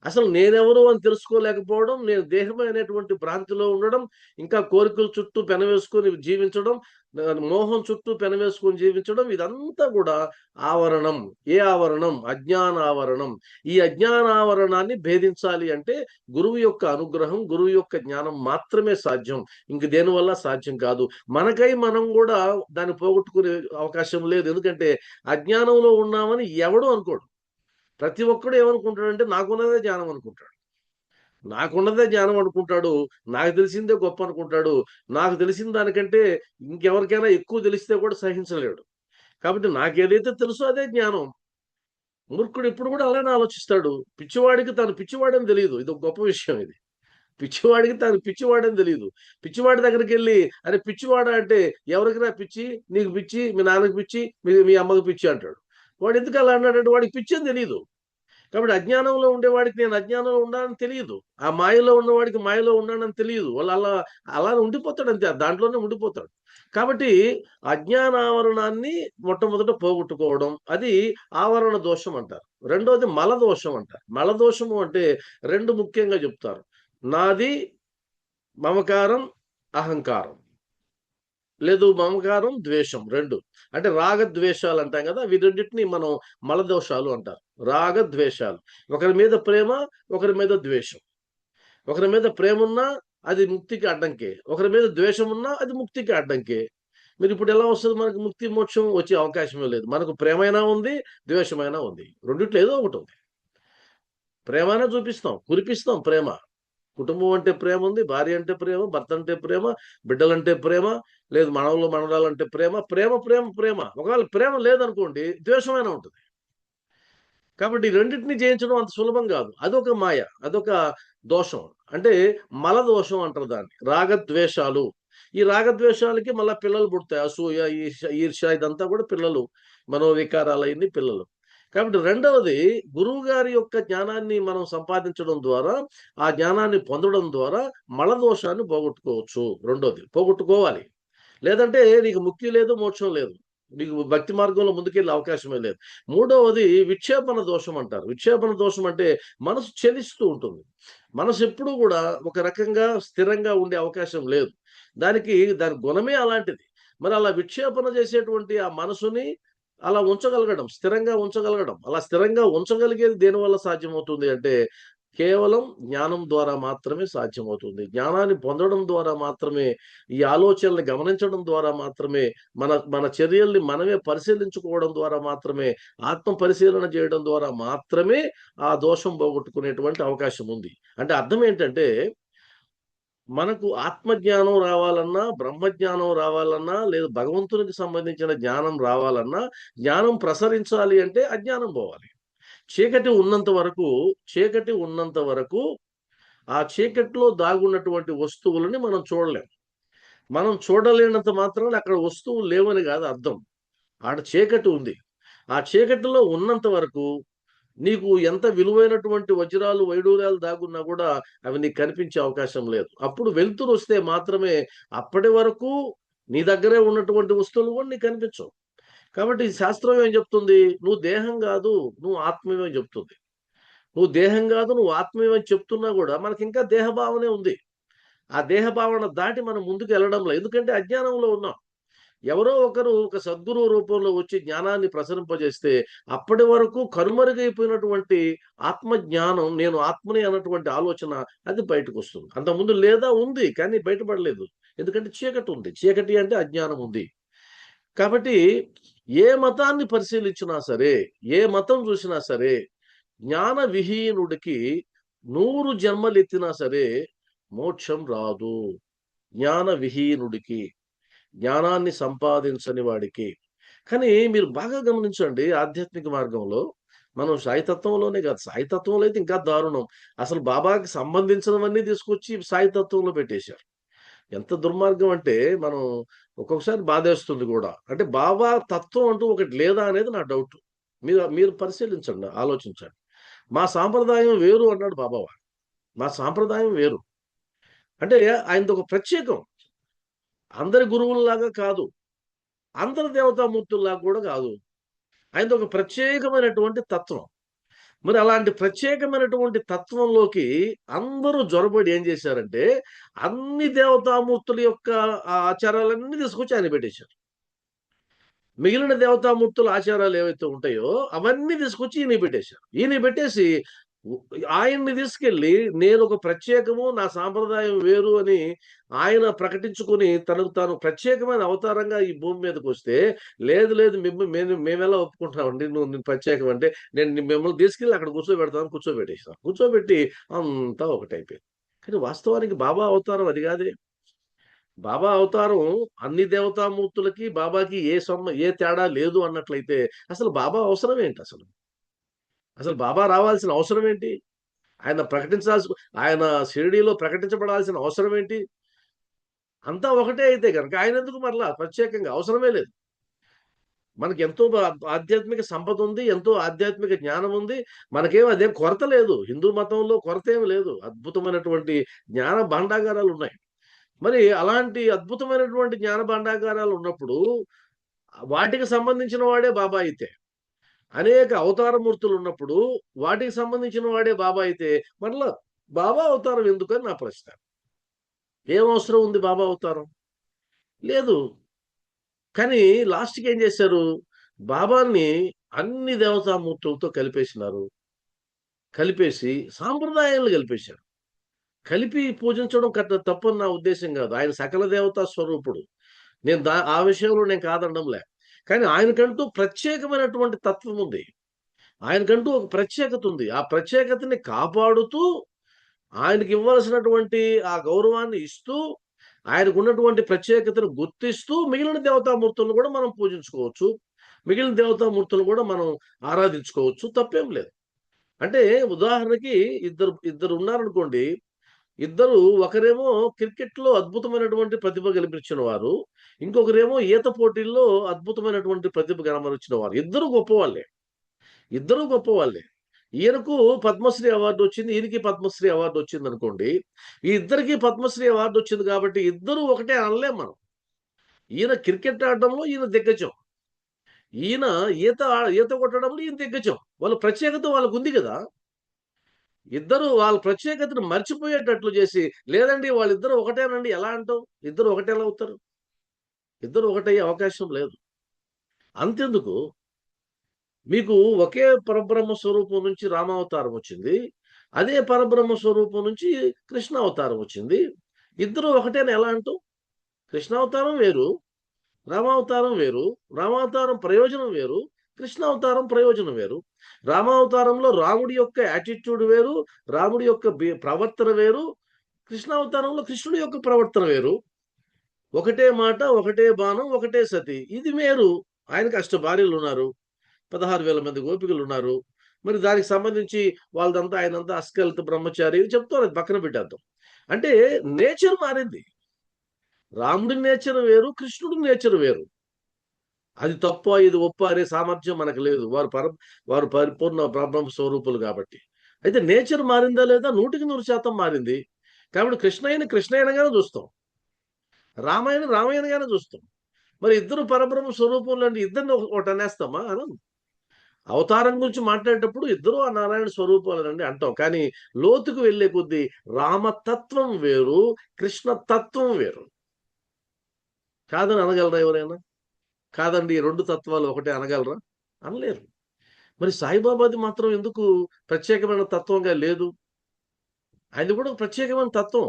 అసలు నేనెవరు అని తెలుసుకోలేకపోవడం, నేను దేహమే అనేటువంటి భ్రాంతిలో ఉండడం, ఇంకా కోరికల చుట్టూ పెనవేసుకొని జీవించడం, మోహం చుట్టూ పెనవేసుకొని జీవించడం, ఇదంతా కూడా ఆవరణం. ఏ ఆవరణం? అజ్ఞాన ఆవరణం. ఈ అజ్ఞాన ఆవరణాన్ని భేదించాలి అంటే గురువు యొక్క అనుగ్రహం, గురువు యొక్క జ్ఞానం మాత్రమే సాధ్యం. ఇంక దేనివల్ల సాధ్యం కాదు. మనకై మనం కూడా దాన్ని పోగొట్టుకునే అవకాశం లేదు. ఎందుకంటే అజ్ఞానంలో ఉన్నామని ఎవడు అనుకోడు. ప్రతి ఒక్కడు ఏమనుకుంటాడంటే నాకున్నదే జ్ఞానం అనుకుంటాడు, నాకున్నదే జ్ఞానం అనుకుంటాడు, నాకు తెలిసిందే గొప్ప అనుకుంటాడు. నాకు తెలిసిన దానికంటే ఇంకెవరికైనా ఎక్కువ తెలిస్తే కూడా సహించలేడు. కాబట్టి నాకేదైతే తెలుసో అదే జ్ఞానం. మూర్ఖుడు ఇప్పుడు కూడా అలానే ఆలోచిస్తాడు. పిచ్చివాడికి తాను పిచ్చివాడని తెలియదు. ఇది ఒక గొప్ప విషయం. ఇది పిచ్చివాడికి తాను పిచ్చివాడని తెలియదు. పిచ్చివాడి దగ్గరికి వెళ్ళి, అరే పిచ్చివాడ అంటే, ఎవరికిరా పిచ్చి? నీకు పిచ్చి, మీ నాన్నకి పిచ్చి, మీ అమ్మకి పిచ్చి అంటాడు. వాడు ఎందుకు అలా అన్నాడంటే వాడికి పిచ్చని తెలియదు. కాబట్టి అజ్ఞానంలో ఉండేవాడికి నేను అజ్ఞానంలో ఉన్నానని తెలియదు, ఆ మాయలో ఉన్నవాడికి మాయలో ఉన్నానని తెలియదు. వాళ్ళు అలా ఉండిపోతాడు, అంతే, దాంట్లోనే ఉండిపోతాడు. కాబట్టి అజ్ఞానావరణాన్ని మొట్టమొదట పోగొట్టుకోవడం, అది ఆవరణ దోషం అంటారు. రెండోది మల దోషం అంటారు. మల దోషము అంటే రెండు ముఖ్యంగా చెప్తారు: నాది మమకారం, అహంకారం, లేదు మమకారం, ద్వేషం, రెండు. అంటే రాగద్వేషాలు అంటాం కదా, అవి రెండింటిని మనం మలదోషాలు అంటారు. రాగద్వేషాలు, ఒకరి మీద ప్రేమ, ఒకరి మీద ద్వేషం. ఒకరి మీద ప్రేమ ఉన్నా అది ముక్తికి అడ్డంకే, ఒకరి మీద ద్వేషం ఉన్నా అది ముక్తికి అడ్డంకే. మీరు ఇప్పుడు ఎలా వస్తుంది మనకు ముక్తి మోక్షం? వచ్చే అవకాశమే లేదు. మనకు ప్రేమైనా ఉంది, ద్వేషమైనా ఉంది, రెండిట్లో ఏదో ఒకటి ఉంది. ప్రేమైనా చూపిస్తాం, కురిపిస్తాం ప్రేమ. కుటుంబం అంటే ప్రేమ ఉంది, భార్య అంటే ప్రేమ, భర్త అంటే ప్రేమ, బిడ్డలంటే ప్రేమ, లేదు మనవలు మనవరాలంటే ప్రేమ, ప్రేమ ప్రేమ ప్రేమ. ఒకవేళ ప్రేమ లేదనుకోండి, ద్వేషమైనా ఉంటుంది. కాబట్టి ఈ రెండింటిని జయించడం అంత సులభం కాదు. అదొక మాయ, అదొక దోషం. అంటే మల దోషం అంటారు దాన్ని, రాగద్వేషాలు. ఈ రాగద్వేషాలకి మళ్ళీ పిల్లలు పుడతాయి, అసూయ, ఈర్ష్య, ఇదంతా కూడా పిల్లలు, మనోవికారాలు అయింది పిల్లలు. కాబట్టి రెండవది, గురువు గారి యొక్క జ్ఞానాన్ని మనం సంపాదించడం ద్వారా, ఆ జ్ఞానాన్ని పొందడం ద్వారా మల దోషాన్ని పోగొట్టుకోవచ్చు. రెండోది పోగొట్టుకోవాలి, లేదంటే నీకు ముక్తి లేదు, మోక్షం లేదు, నీకు భక్తి మార్గంలో ముందుకెళ్ళే అవకాశమే లేదు. మూడవది విక్షేపణ దోషం అంటారు. విక్షేపణ దోషం అంటే మనసు చలిస్తూ ఉంటుంది. మనసు ఎప్పుడూ కూడా ఒక రకంగా స్థిరంగా ఉండే అవకాశం లేదు. దాని గుణమే అలాంటిది. మరి అలా విక్షేపణ చేసేటువంటి ఆ మనసుని అలా ఉంచగలగడం, స్థిరంగా ఉంచగలగడం, అలా స్థిరంగా ఉంచగలిగేది దేనివల్ల సాధ్యమవుతుంది అంటే కేవలం జ్ఞానం ద్వారా మాత్రమే సాధ్యమవుతుంది. జ్ఞానాన్ని పొందడం ద్వారా మాత్రమే, ఈ ఆలోచనల్ని గమనించడం ద్వారా మాత్రమే, మన మన చర్యల్ని మనమే పరిశీలించుకోవడం ద్వారా మాత్రమే, ఆత్మ పరిశీలన చేయడం ద్వారా మాత్రమే ఆ దోషం పోగొట్టుకునేటువంటి అవకాశం ఉంది. అంటే అర్థం ఏంటంటే, మనకు ఆత్మజ్ఞానం రావాలన్నా, బ్రహ్మజ్ఞానం రావాలన్నా, లేదు భగవంతునికి సంబంధించిన జ్ఞానం రావాలన్నా, జ్ఞానం ప్రసరించాలి అంటే అజ్ఞానం పోవాలి. చీకటి ఉన్నంత వరకు ఆ చీకటిలో దాగున్నటువంటి వస్తువులని మనం చూడలేం. మనం చూడలేనంత మాత్రాన అక్కడ వస్తువులు లేవని కాదు అర్థం. ఆడ చీకటి ఉంది. ఆ చీకటిలో ఉన్నంత వరకు నీకు ఎంత విలువైనటువంటి వజ్రాలు, వైడూర్యాలు దాగున్నా కూడా అవి నీకు కనిపించే అవకాశం లేదు. అప్పుడు వెలుతురు వస్తే మాత్రమే, అప్పటి వరకు నీ దగ్గరే ఉన్నటువంటి వస్తువులు కూడా నీకు కనిపించవు. కాబట్టి శాస్త్రం ఏం చెప్తుంది? నువ్వు దేహం కాదు, నువ్వు ఆత్మీయం అని చెప్తుంది. నువ్వు దేహం కాదు, నువ్వు ఆత్మీయం అని చెప్తున్నా కూడా మనకి ఇంకా దేహభావనే ఉంది. ఆ దేహభావన దాటి మనం ముందుకు వెళ్ళడంలో, ఎందుకంటే అజ్ఞానంలో ఉన్నాం. ఎవరో ఒకరు ఒక సద్గురువు రూపంలో వచ్చి జ్ఞానాన్ని ప్రసరింపజేస్తే అప్పటి వరకు కనుమరుగైపోయినటువంటి ఆత్మజ్ఞానం, నేను ఆత్మని అన్నటువంటి ఆలోచన, అది బయటకు వస్తుంది. అంతకుముందు లేదా ఉంది, కానీ బయటపడలేదు. ఎందుకంటే చీకటి ఉంది. చీకటి అంటే అజ్ఞానం ఉంది. కాబట్టి ఏ మతాన్ని పరిశీలించినా సరే, ఏ మతం చూసినా సరే, జ్ఞాన విహీనుడికి 100 జన్మలెత్తినా సరే మోక్షం రాదు. జ్ఞాన విహీనుడికి, జ్ఞానాన్ని సంపాదించని వాడికి. కానీ మీరు బాగా గమనించండి, ఆధ్యాత్మిక మార్గంలో మనం సాయితత్వంలోనే కాదు, సాయితత్వంలో అయితే ఇంకా దారుణం. అసలు బాబాకి సంబంధించినవన్నీ తీసుకొచ్చి సాయితత్వంలో పెట్టేశారు. ఎంత దుర్మార్గం అంటే, మనం ఒక్కొక్కసారి బాధేస్తుంది కూడా. అంటే బాబా తత్వం అంటూ ఒకటి లేదా అనేది నా డౌట్. మీరు పరిశీలించండి, ఆలోచించండి. మా సాంప్రదాయం వేరు అన్నాడు బాబా. మా సాంప్రదాయం వేరు అంటే ఆయనది ఒక ప్రత్యేకం. అందరి గురువుల్లాగా కాదు, అందరి దేవతామూర్తుల్లాగా కూడా కాదు. ఆయనది ఒక ప్రత్యేకమైనటువంటి తత్వం. మరి అలాంటి ప్రత్యేకమైనటువంటి తత్వంలోకి అందరూ జొరబడి ఏం చేశారంటే, అన్ని దేవతామూర్తుల యొక్క ఆచారాలన్నీ తీసుకొచ్చి ఆయన పెట్టేశారు. మిగిలిన దేవతామూర్తుల ఆచారాలు ఏవైతే ఉంటాయో అవన్నీ తీసుకొచ్చి ఈయన పెట్టేశారు. ఈయన పెట్టేసి ఆయన్ని తీసుకెళ్ళి, నేను ఒక ప్రత్యేకము, నా సాంప్రదాయం వేరు అని ఆయన ప్రకటించుకుని తనకు తాను ప్రత్యేకమైన అవతారంగా ఈ భూమి మీదకి వస్తే, లేదు లేదు మేమెలా ఒప్పుకుంటామండి, నువ్వు ప్రత్యేకం అంటే, నేను మిమ్మల్ని తీసుకెళ్ళి అక్కడ కూర్చోబెడతాను, కూర్చోబెట్టేసాను. కూర్చోబెట్టి అంతా ఒకటైపోయింది. కానీ వాస్తవానికి బాబా అవతారం అది కాదే. బాబా అవతారం అన్ని దేవతామూర్తులకి బాబాకి ఏ తేడా లేదు అన్నట్లయితే, అసలు బాబా అవసరం ఏంటి? అసలు బాబా రావాల్సిన అవసరం ఏంటి? ఆయన షిరిడీలో ప్రకటించబడాల్సిన అవసరం ఏంటి? అంతా ఒకటే అయితే కనుక ఆయన ఎందుకు మరలా ప్రత్యేకంగా? అవసరమే లేదు. మనకి ఎంతో ఆధ్యాత్మిక సంపద ఉంది, ఎంతో ఆధ్యాత్మిక జ్ఞానం ఉంది. మనకేం అదేం కొరత లేదు. హిందూ మతంలో కొరత ఏమి లేదు. అద్భుతమైనటువంటి జ్ఞాన భాండాగారాలు ఉన్నాయి. మరి అలాంటి అద్భుతమైనటువంటి జ్ఞాన భాండాగారాలు ఉన్నప్పుడు వాటికి సంబంధించిన వాడే బాబా అయితే, అనేక అవతారమూర్తులు ఉన్నప్పుడు వాటికి సంబంధించిన వాడే బాబా అయితే మరలా బాబా అవతారం ఎందుకని నా ప్రశ్న. ఏం అవసరం ఉంది బాబా అవతారం? లేదు. కానీ లాస్ట్కి ఏం చేశారు? బాబాని అన్ని దేవతామూర్తులతో కలిపేసినారు. కలిపేసి సాంప్రదాయాలు కలిపేశారు. కలిపి పూజించడం తప్పని నా ఉద్దేశం కాదు. ఆయన సకల దేవతా స్వరూపుడు. నేను ఆ విషయంలో నేను కాదనడంలే. కానీ ఆయనకంటూ ప్రత్యేకమైనటువంటి తత్వం ఉంది. ఆయనకంటూ ఒక ప్రత్యేకత ఉంది. ఆ ప్రత్యేకతని కాపాడుతూ ఆయనకి ఇవ్వాల్సినటువంటి ఆ గౌరవాన్ని ఇస్తూ ఆయనకు ఉన్నటువంటి ప్రత్యేకతను గుర్తిస్తూ మిగిలిన దేవతామూర్తులను కూడా మనం పూజించుకోవచ్చు. మిగిలిన దేవతామూర్తులను కూడా మనం ఆరాధించుకోవచ్చు. తప్పేం లేదు. అంటే ఉదాహరణకి ఇద్దరు ఉన్నారనుకోండి. ఇద్దరు ఒకరేమో క్రికెట్లో అద్భుతమైనటువంటి ప్రతిభ కనిపించిన వారు, ఇంకొకరేమో ఈత పోటీల్లో అద్భుతమైనటువంటి ప్రతిభ కనబరిచిన వారు. ఇద్దరు గొప్పవాళ్ళే. ఇద్దరు గొప్పవాళ్ళే. ఈయనకు పద్మశ్రీ అవార్డు వచ్చింది, ఈయనకి పద్మశ్రీ అవార్డు వచ్చింది అనుకోండి. ఈ ఇద్దరికి పద్మశ్రీ అవార్డు వచ్చింది కాబట్టి ఇద్దరు ఒకటే అనలేం మనం. ఈయన క్రికెట్ ఆడడంలో ఈయన దిగ్గజం, ఈయన ఈత కొట్టడంలో ఈయన దిగ్గజం. వాళ్ళ ప్రత్యేకత వాళ్ళకు ఉంది కదా. ఇద్దరు వాళ్ళ ప్రత్యేకతను మర్చిపోయేటట్లు చేసి, లేదండి వాళ్ళిద్దరు ఒకటేనండి ఎలా అంటావు? ఇద్దరు ఒకటే ఎలా అవుతారు? ఇద్దరు ఒకటయ్యే అవకాశం లేదు. అంతెందుకు, మీకు ఒకే పరబ్రహ్మ స్వరూపం నుంచి రామావతారం వచ్చింది, అదే పరబ్రహ్మ స్వరూపం నుంచి కృష్ణ అవతారం వచ్చింది. ఇద్దరు ఒకటేనా ఎలా అంటావు? కృష్ణావతారం వేరు, రామావతారం వేరు. రామావతారం ప్రయోజనం వేరు, కృష్ణావతారం ప్రయోజనం వేరు. రామావతారంలో రాముడి యొక్క యాటిట్యూడ్ వేరు, రాముడి యొక్క ప్రవర్తన వేరు. కృష్ణావతారంలో కృష్ణుడి యొక్క ప్రవర్తన వేరు. ఒకటే మాట, ఒకటే బాణం, ఒకటే సతి. ఇది వేరు. ఆయనకు అష్ట భార్యలు ఉన్నారు, 16,000 మంది గోపికలు ఉన్నారు. మరి దానికి సంబంధించి వాళ్ళదంతా ఆయనంతా అస్కలిత బ్రహ్మచారి చెప్తారు. అది పక్కన పెట్టేద్దాం. అంటే నేచర్ మారింది. రాముడి నేచర్ వేరు, కృష్ణుడి నేచర్ వేరు. అది తప్ప ఇది ఒప్ప అనే సామర్థ్యం మనకు లేదు. వారు పరిపూర్ణ బ్రహ్మ స్వరూపులు కాబట్టి. అయితే నేచర్ మారిందా లేదా? 100% మారింది. కాబట్టి కృష్ణయ్యగానే చూస్తాం, రామాయణగానే చూస్తాం. మరి ఇద్దరు పరబ్రహ్మ స్వరూపంలో అంటే ఇద్దరిని ఒకటి అనేస్తామా? అనం. అవతారం గురించి మాట్లాడేటప్పుడు ఇద్దరు ఆ నారాయణ స్వరూపాలనండి అంటాం. కానీ లోతుకు వెళ్లే కొద్దీ రామతత్వం వేరు, కృష్ణతత్వం వేరు. కాదని అనగలరా ఎవరైనా? కాదండి, 2 తత్వాలు ఒకటే అనగలరా? అనలేరు. మరి సాయిబాబాది మాత్రం ఎందుకు ప్రత్యేకమైన తత్వంగా లేదు? అది కూడా ప్రత్యేకమైన తత్వం.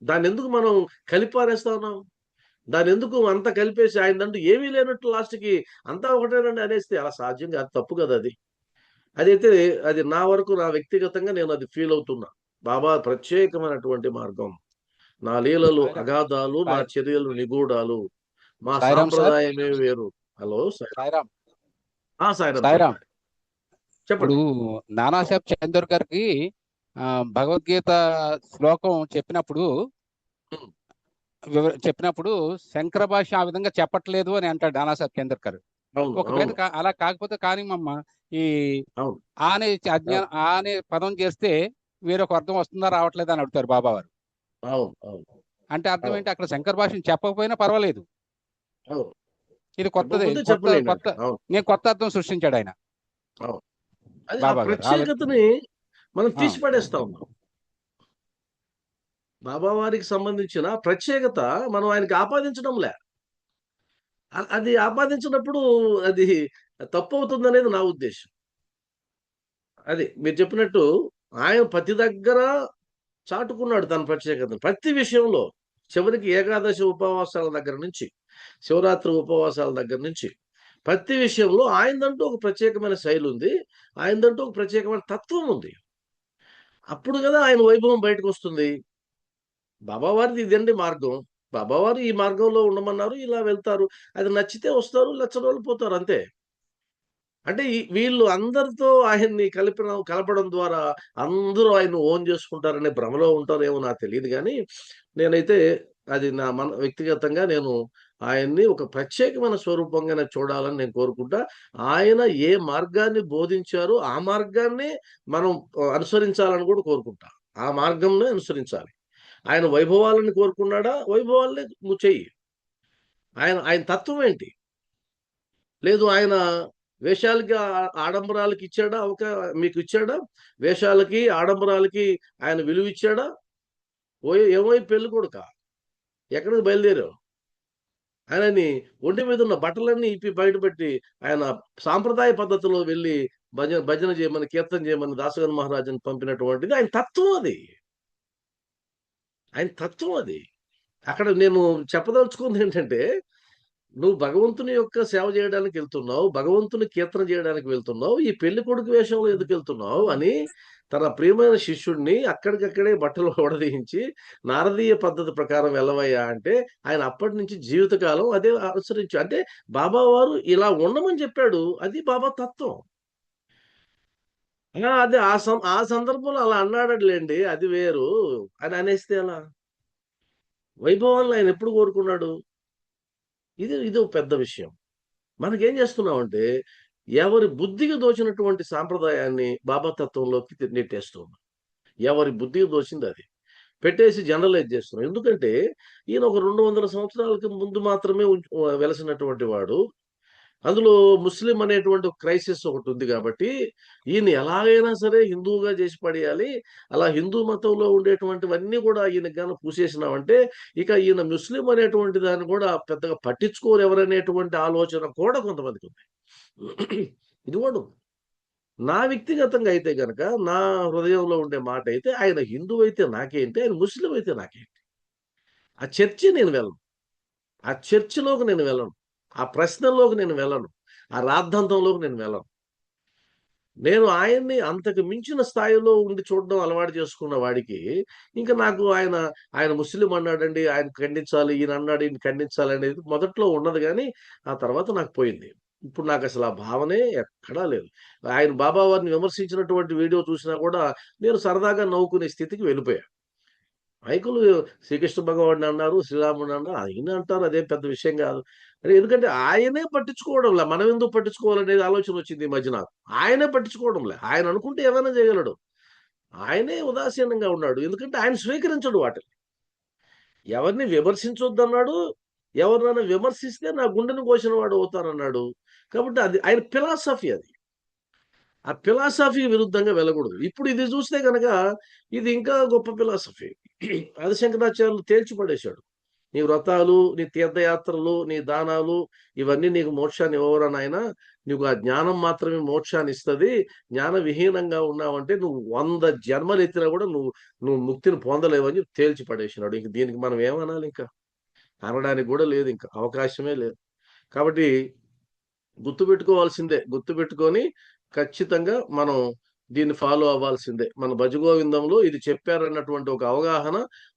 దాన్ని ఎందుకు మనం కలిపారేస్తా ఉన్నాం? దాన్ని ఎందుకు అంతా కలిపేసి ఆయనంటూ ఏమీ లేనట్టు లాస్ట్‌కి అంతా ఒకటేనండి అనేస్తే అలా సాధ్యం కాదు. తప్పు కదా అది. అదైతే అది నా వరకు, నా వ్యక్తిగతంగా నేను అది ఫీల్ అవుతున్నా. బాబా ప్రత్యేకమైనటువంటి మార్గం. నా లీలలు అగాధాలు, నా చర్యలు నిగూఢాలు, మా సాంప్రదాయమే వేరు. హలో
సాయిరామ్.
సాయిరామ్
ఇప్పుడు నానాసాహెబ్ చందోర్కర్కి భగవద్గీత శ్లోకం చెప్పినప్పుడు శంకర భాష ఆ విధంగా చెప్పట్లేదు అని అంటాడు నానాసాహెబ్ చందోర్కర్. ఒకవేళ అలా కాకపోతే కానిమ్మమ్మ ఈ అనే పదం చేస్తే వేరొక అర్థం వస్తుందా రావట్లేదా అని అడుగుతారు బాబా వారు. అంటే అర్థం ఏంటి? అక్కడ శంకర భాషను చెప్పకపోయినా పర్వాలేదు, ఇది కొత్తది, నేను కొత్త అర్థం సృష్టించాడు ఆయన.
ప్రత్యేకతని మనం తీసి పడేస్తా ఉన్నాం. బాబా వారికి సంబంధించిన ప్రత్యేకత మనం ఆయనకి ఆపాదించడంలే. అది ఆపాదించినప్పుడు అది తప్పు అవుతుంది అనేది నా ఉద్దేశం. అది మీరు చెప్పినట్టు ఆయన ప్రతి దగ్గర చాటుకున్నాడు తన ప్రత్యేకతను. ప్రతి విషయంలో చివరికి ఏకాదశి ఉపవాసాల దగ్గర నుంచి, శివరాత్రి ఉపవాసాల దగ్గర నుంచి ప్రతి విషయంలో ఆయనదంటూ ఒక ప్రత్యేకమైన శైలి ఉంది, ఆయనదంటూ ఒక ప్రత్యేకమైన తత్వం ఉంది. అప్పుడు కదా ఆయన వైభవం బయటకు వస్తుంది. బాబావారిది ఇదండి మార్గం. బాబావారు ఈ మార్గంలో ఉండమన్నారు, ఇలా వెళ్తారు. అది నచ్చితే వస్తారు, నచ్చని వాళ్ళు పోతారు, అంతే. అంటే వీళ్ళు అందరితో ఆయన్ని కలపడం ద్వారా అందరూ ఆయన ఓన్ చేసుకుంటారనే భ్రమలో ఉంటారేమో నాకు తెలియదు. కానీ నేనైతే అది నా వ్యక్తిగతంగా నేను ఆయన్ని ఒక ప్రత్యేకమైన స్వరూపంగా నేను చూడాలని నేను కోరుకుంటా. ఆయన ఏ మార్గాన్ని బోధించారో ఆ మార్గాన్ని మనం అనుసరించాలని కూడా కోరుకుంటా. ఆ మార్గంలో అనుసరించాలి. ఆయన వైభవాలను కోరుకున్నాడా? వైభవాలనే నువ్వు చెయ్యి. ఆయన తత్వం ఏంటి? లేదు ఆయన వేషాలకి, ఆడంబరాలకి ఇచ్చాడా? మీకు ఇచ్చాడా? వేషాలకి, ఆడంబరాలకి ఆయన విలువ ఇచ్చాడా? ఏమోయి పెళ్లి కొడుకా? ఎక్కడికి బయలుదేరావు? ఆయనని ఒంటి మీద ఉన్న బట్టలన్నీ ఇప్పి బయటపెట్టి ఆయన సాంప్రదాయ పద్ధతిలో వెళ్ళి భజన చేయమని, కీర్తన చేయమని దాసగన్ మహారాజుని పంపినటువంటిది ఆయన తత్వం అది. ఆయన తత్వం అది. అక్కడ నేను చెప్పదలుచుకుంది ఏంటంటే, నువ్వు భగవంతుని యొక్క సేవ చేయడానికి వెళ్తున్నావు, భగవంతుని కీర్తన చేయడానికి వెళ్తున్నావు, ఈ పెళ్లి కొడుకు వేషంలో ఎందుకు వెళ్తున్నావు అని తన ప్రియమైన శిష్యుడిని అక్కడికక్కడే బట్టలు ఉడదీయించి నారదీయ పద్ధతి ప్రకారం వెళ్ళవయ్యా అంటే ఆయన అప్పటి నుంచి జీవితకాలం అదే అనుసరించు. అంటే బాబా వారు ఇలా ఉండమని చెప్పాడు. అది బాబా తత్వం. అది ఆ సందర్భంలో అలా అన్నాడలేండి, అది వేరు అని అనేస్తే అలా వైభవాన్ని ఆయన ఎప్పుడు కోరుకున్నాడు? ఇది పెద్ద విషయం. మనకేం చేస్తున్నామంటే ఎవరి బుద్ధికి దోచినటువంటి సాంప్రదాయాన్ని బాబా తత్వంలోకి నెట్టేస్తున్నాం. ఎవరి బుద్ధికి దోచింది అది పెట్టేసి జనరలైజ్ చేస్తున్నాం. ఎందుకంటే ఈయన ఒక 200 సంవత్సరాలకి ముందు మాత్రమే వెలసినటువంటి వాడు. అందులో ముస్లిం అనేటువంటి ఒక క్రైసిస్ ఒకటి ఉంది కాబట్టి ఈయన ఎలాగైనా సరే హిందువుగా చేసి పడేయాలి. అలా హిందూ మతంలో ఉండేటువంటివన్నీ కూడా ఈయనకు గాను పూసేసినామంటే ఇక ఈయన ముస్లిం అనేటువంటి దాన్ని కూడా పెద్దగా పట్టించుకోరు ఎవరనేటువంటి ఆలోచన కూడా కొంతమందికి ఉంది. ఇది కూడా నా వ్యక్తిగతంగా అయితే గనక నా హృదయంలో ఉండే మాట అయితే ఆయన హిందువు అయితే నాకేంటి, ఆయన ముస్లిం అయితే నాకేంటి. ఆ చర్చి నేను వెళ్ళను, ఆ చర్చిలోకి నేను వెళ్ళను, ఆ ప్రశ్నల్లోకి నేను వెళ్ళను, ఆ రాద్ధాంతంలోకి నేను వెళ్ళను. నేను ఆయన్ని అంతకు మించిన స్థాయిలో ఉండి చూడడం అలవాటు చేసుకున్న వాడికి ఇంకా నాకు ఆయన ముస్లిం అన్నాడండి, ఆయన ఖండించాలి, ఈయన అన్నాడు ఈయన ఖండించాలి అనేది మొదట్లో ఉన్నది కానీ ఆ తర్వాత నాకు పోయింది. ఇప్పుడు నాకు అసలు ఆ భావనే ఎక్కడా లేదు. ఆయన బాబా వారిని విమర్శించినటువంటి వీడియో చూసినా కూడా నేను సరదాగా నవ్వుకునే స్థితికి వెళ్ళిపోయా. మైకులు శ్రీకృష్ణ భగవాన్ని అన్నారు, శ్రీరాముని అన్నారు, ఆయన అంటారు, అదే పెద్ద విషయం కాదు. ఎందుకంటే ఆయనే పట్టించుకోవడంలే, మనం ఎందుకు పట్టించుకోవాలనేది ఆలోచన వచ్చింది ఈ మధ్య నాకు. ఆయనే పట్టించుకోవడంలే. ఆయన అనుకుంటే ఏమైనా చేయగలడు. ఆయనే ఉదాసీనంగా ఉన్నాడు. ఎందుకంటే ఆయన స్వీకరించడు వాటిని. ఎవరిని విమర్శించొద్దన్నాడు, ఎవరినైనా విమర్శిస్తే నా గుండెను కోసిన వాడు అవుతారన్నాడు. కాబట్టి అది ఆయన ఫిలాసఫీ. అది ఆ ఫిలాసఫీ విరుద్ధంగా వెళ్ళకూడదు. ఇప్పుడు ఇది చూస్తే కనుక ఇది ఇంకా గొప్ప ఫిలాసఫీ. అది శంకరాచార్యులు తేల్చి పడేశాడు. నీ వ్రతాలు, నీ తీర్థయాత్రలు, నీ దానాలు ఇవన్నీ నీకు మోక్షాన్ని ఇవ్వరా నాయన, నీకు ఆ జ్ఞానం మాత్రమే మోక్షాన్ని ఇస్తుంది. జ్ఞాన విహీనంగా ఉన్నావంటే నువ్వు 100 జన్మలు ఎత్తినా కూడా నువ్వు ముక్తిని పొందలేవని తేల్చి పడేసినాడు. ఇంక దీనికి మనం ఏమనాలి? ఇంకా అనడానికి కూడా లేదు, ఇంకా అవకాశమే లేదు. కాబట్టి గుర్తుపెట్టుకొని ఖచ్చితంగా మనం దీన్ని ఫాలో అవ్వాల్సిందే. మన భజగోవిందంలో ఇది చెప్పారన్నటువంటి ఒక అవగాహన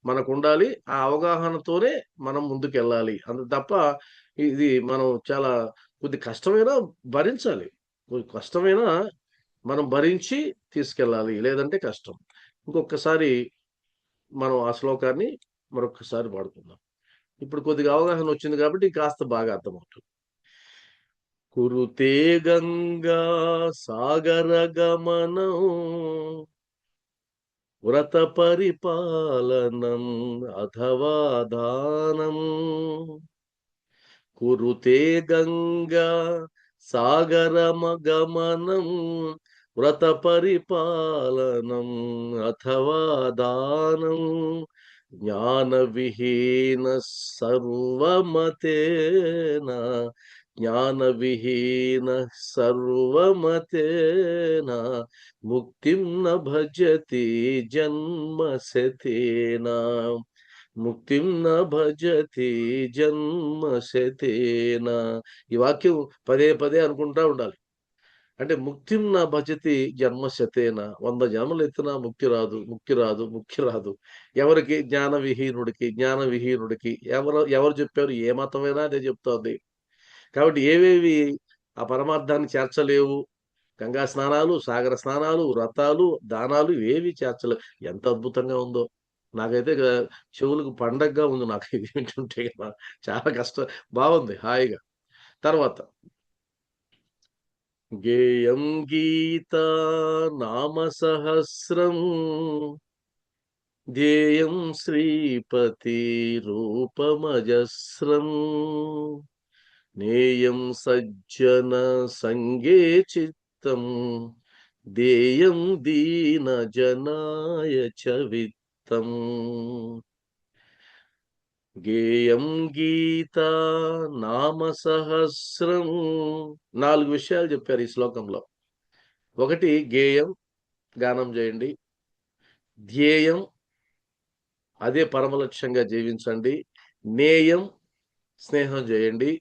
మనకు ఉండాలి. ఆ అవగాహనతోనే మనం ముందుకెళ్ళాలి. అంత తప్ప ఇది మనం చాలా కొద్ది కష్టమైనా భరించాలి. కొద్ది కష్టమైనా మనం భరించి తీసుకెళ్ళాలి, లేదంటే కష్టం. ఇంకొకసారి మనం ఆ శ్లోకాన్ని మరొకసారి పాడుకుందాం. ఇప్పుడు కొద్దిగా అవగాహన వచ్చింది కాబట్టి కాస్త బాగా అర్థమవుతుంది. కురుతే గంగా సాగర గమనం వ్రత పరిపాలనం అథవా దానం. కురుతే గంగా సాగరమ గమనం వ్రత పరిపాలనం అథవా దానం. జ్ఞాన విహీన సర్వమతేన జ్ఞాన విహీన సర్వమతేన ముక్తిం న భజతి జన్మశతేన. ముక్తిం న భజతి జన్మశతేన. ఈ వాక్యం పదే పదే అనుకుంటా ఉండాలి. అంటే ముక్తిం నా భజతి జన్మశతేన. 100 జన్మలు ఎత్తినా ముక్తి రాదు, ముక్తి రాదు, ముక్తి రాదు. ఎవరికి? జ్ఞాన విహీనుడికి. ఎవరు చెప్పారు? ఏ మతమైనా అదే చెప్తోంది. కాబట్టి ఏవేవి ఆ పరమార్థాన్ని చేర్చలేవు. గంగా స్నానాలు, సాగర స్నానాలు, వ్రతాలు, దానాలు ఏవి చేర్చలేవు. ఎంత అద్భుతంగా ఉందో నాకైతే చెవులకు పండగగా ఉంది నాకు ఇది వింటుంటే కదా, చాలా కష్టం. బాగుంది హాయిగా. తర్వాత గేయం గీత నామ సహస్రం ధ్యేయం శ్రీపతి రూపమజస్రం నేయం సజ్జన సంగే చిత్తం దేయం దీన జనాయ చ విత్తం. గేయం గీత నామ సహస్రం. 4 విషయాలు చెప్పారు ఈ శ్లోకంలో. ఒకటి గేయం, గానం చేయండి. ధ్యేయం, అదే పరమలక్ష్యంగా జీవించండి. నేయం, స్నేహం చేయండి.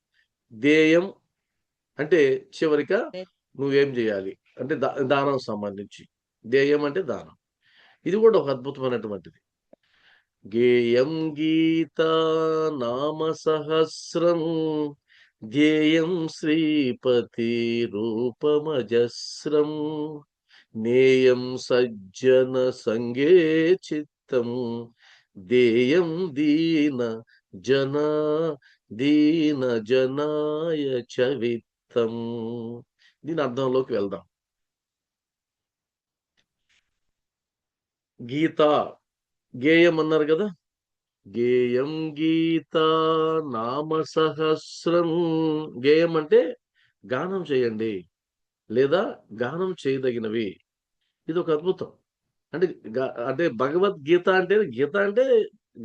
ధ్యేయం అంటే చివరిగా నువ్వేం చేయాలి అంటే దానం సంబంధించి. ధ్యేయం అంటే దానం. ఇది కూడా ఒక అద్భుతమైనటువంటిది. గేయం గీత నామ సహస్రం ధ్యేయం శ్రీపతి రూపమజస్రం నేయం సజ్జన సంగే చిత్తం దేయం దీన జనాయ చ విత్తం. దీని అర్థంలోకి వెళ్దాం. గీత, గేయం అన్నారు కదా. గేయం గీత నామ సహస్రం. గేయం అంటే గానం చేయండి లేదా గానం చేయదగినవి. ఇది ఒక అద్భుతం. అంటే అంటే భగవద్గీత అంటే, గీత అంటే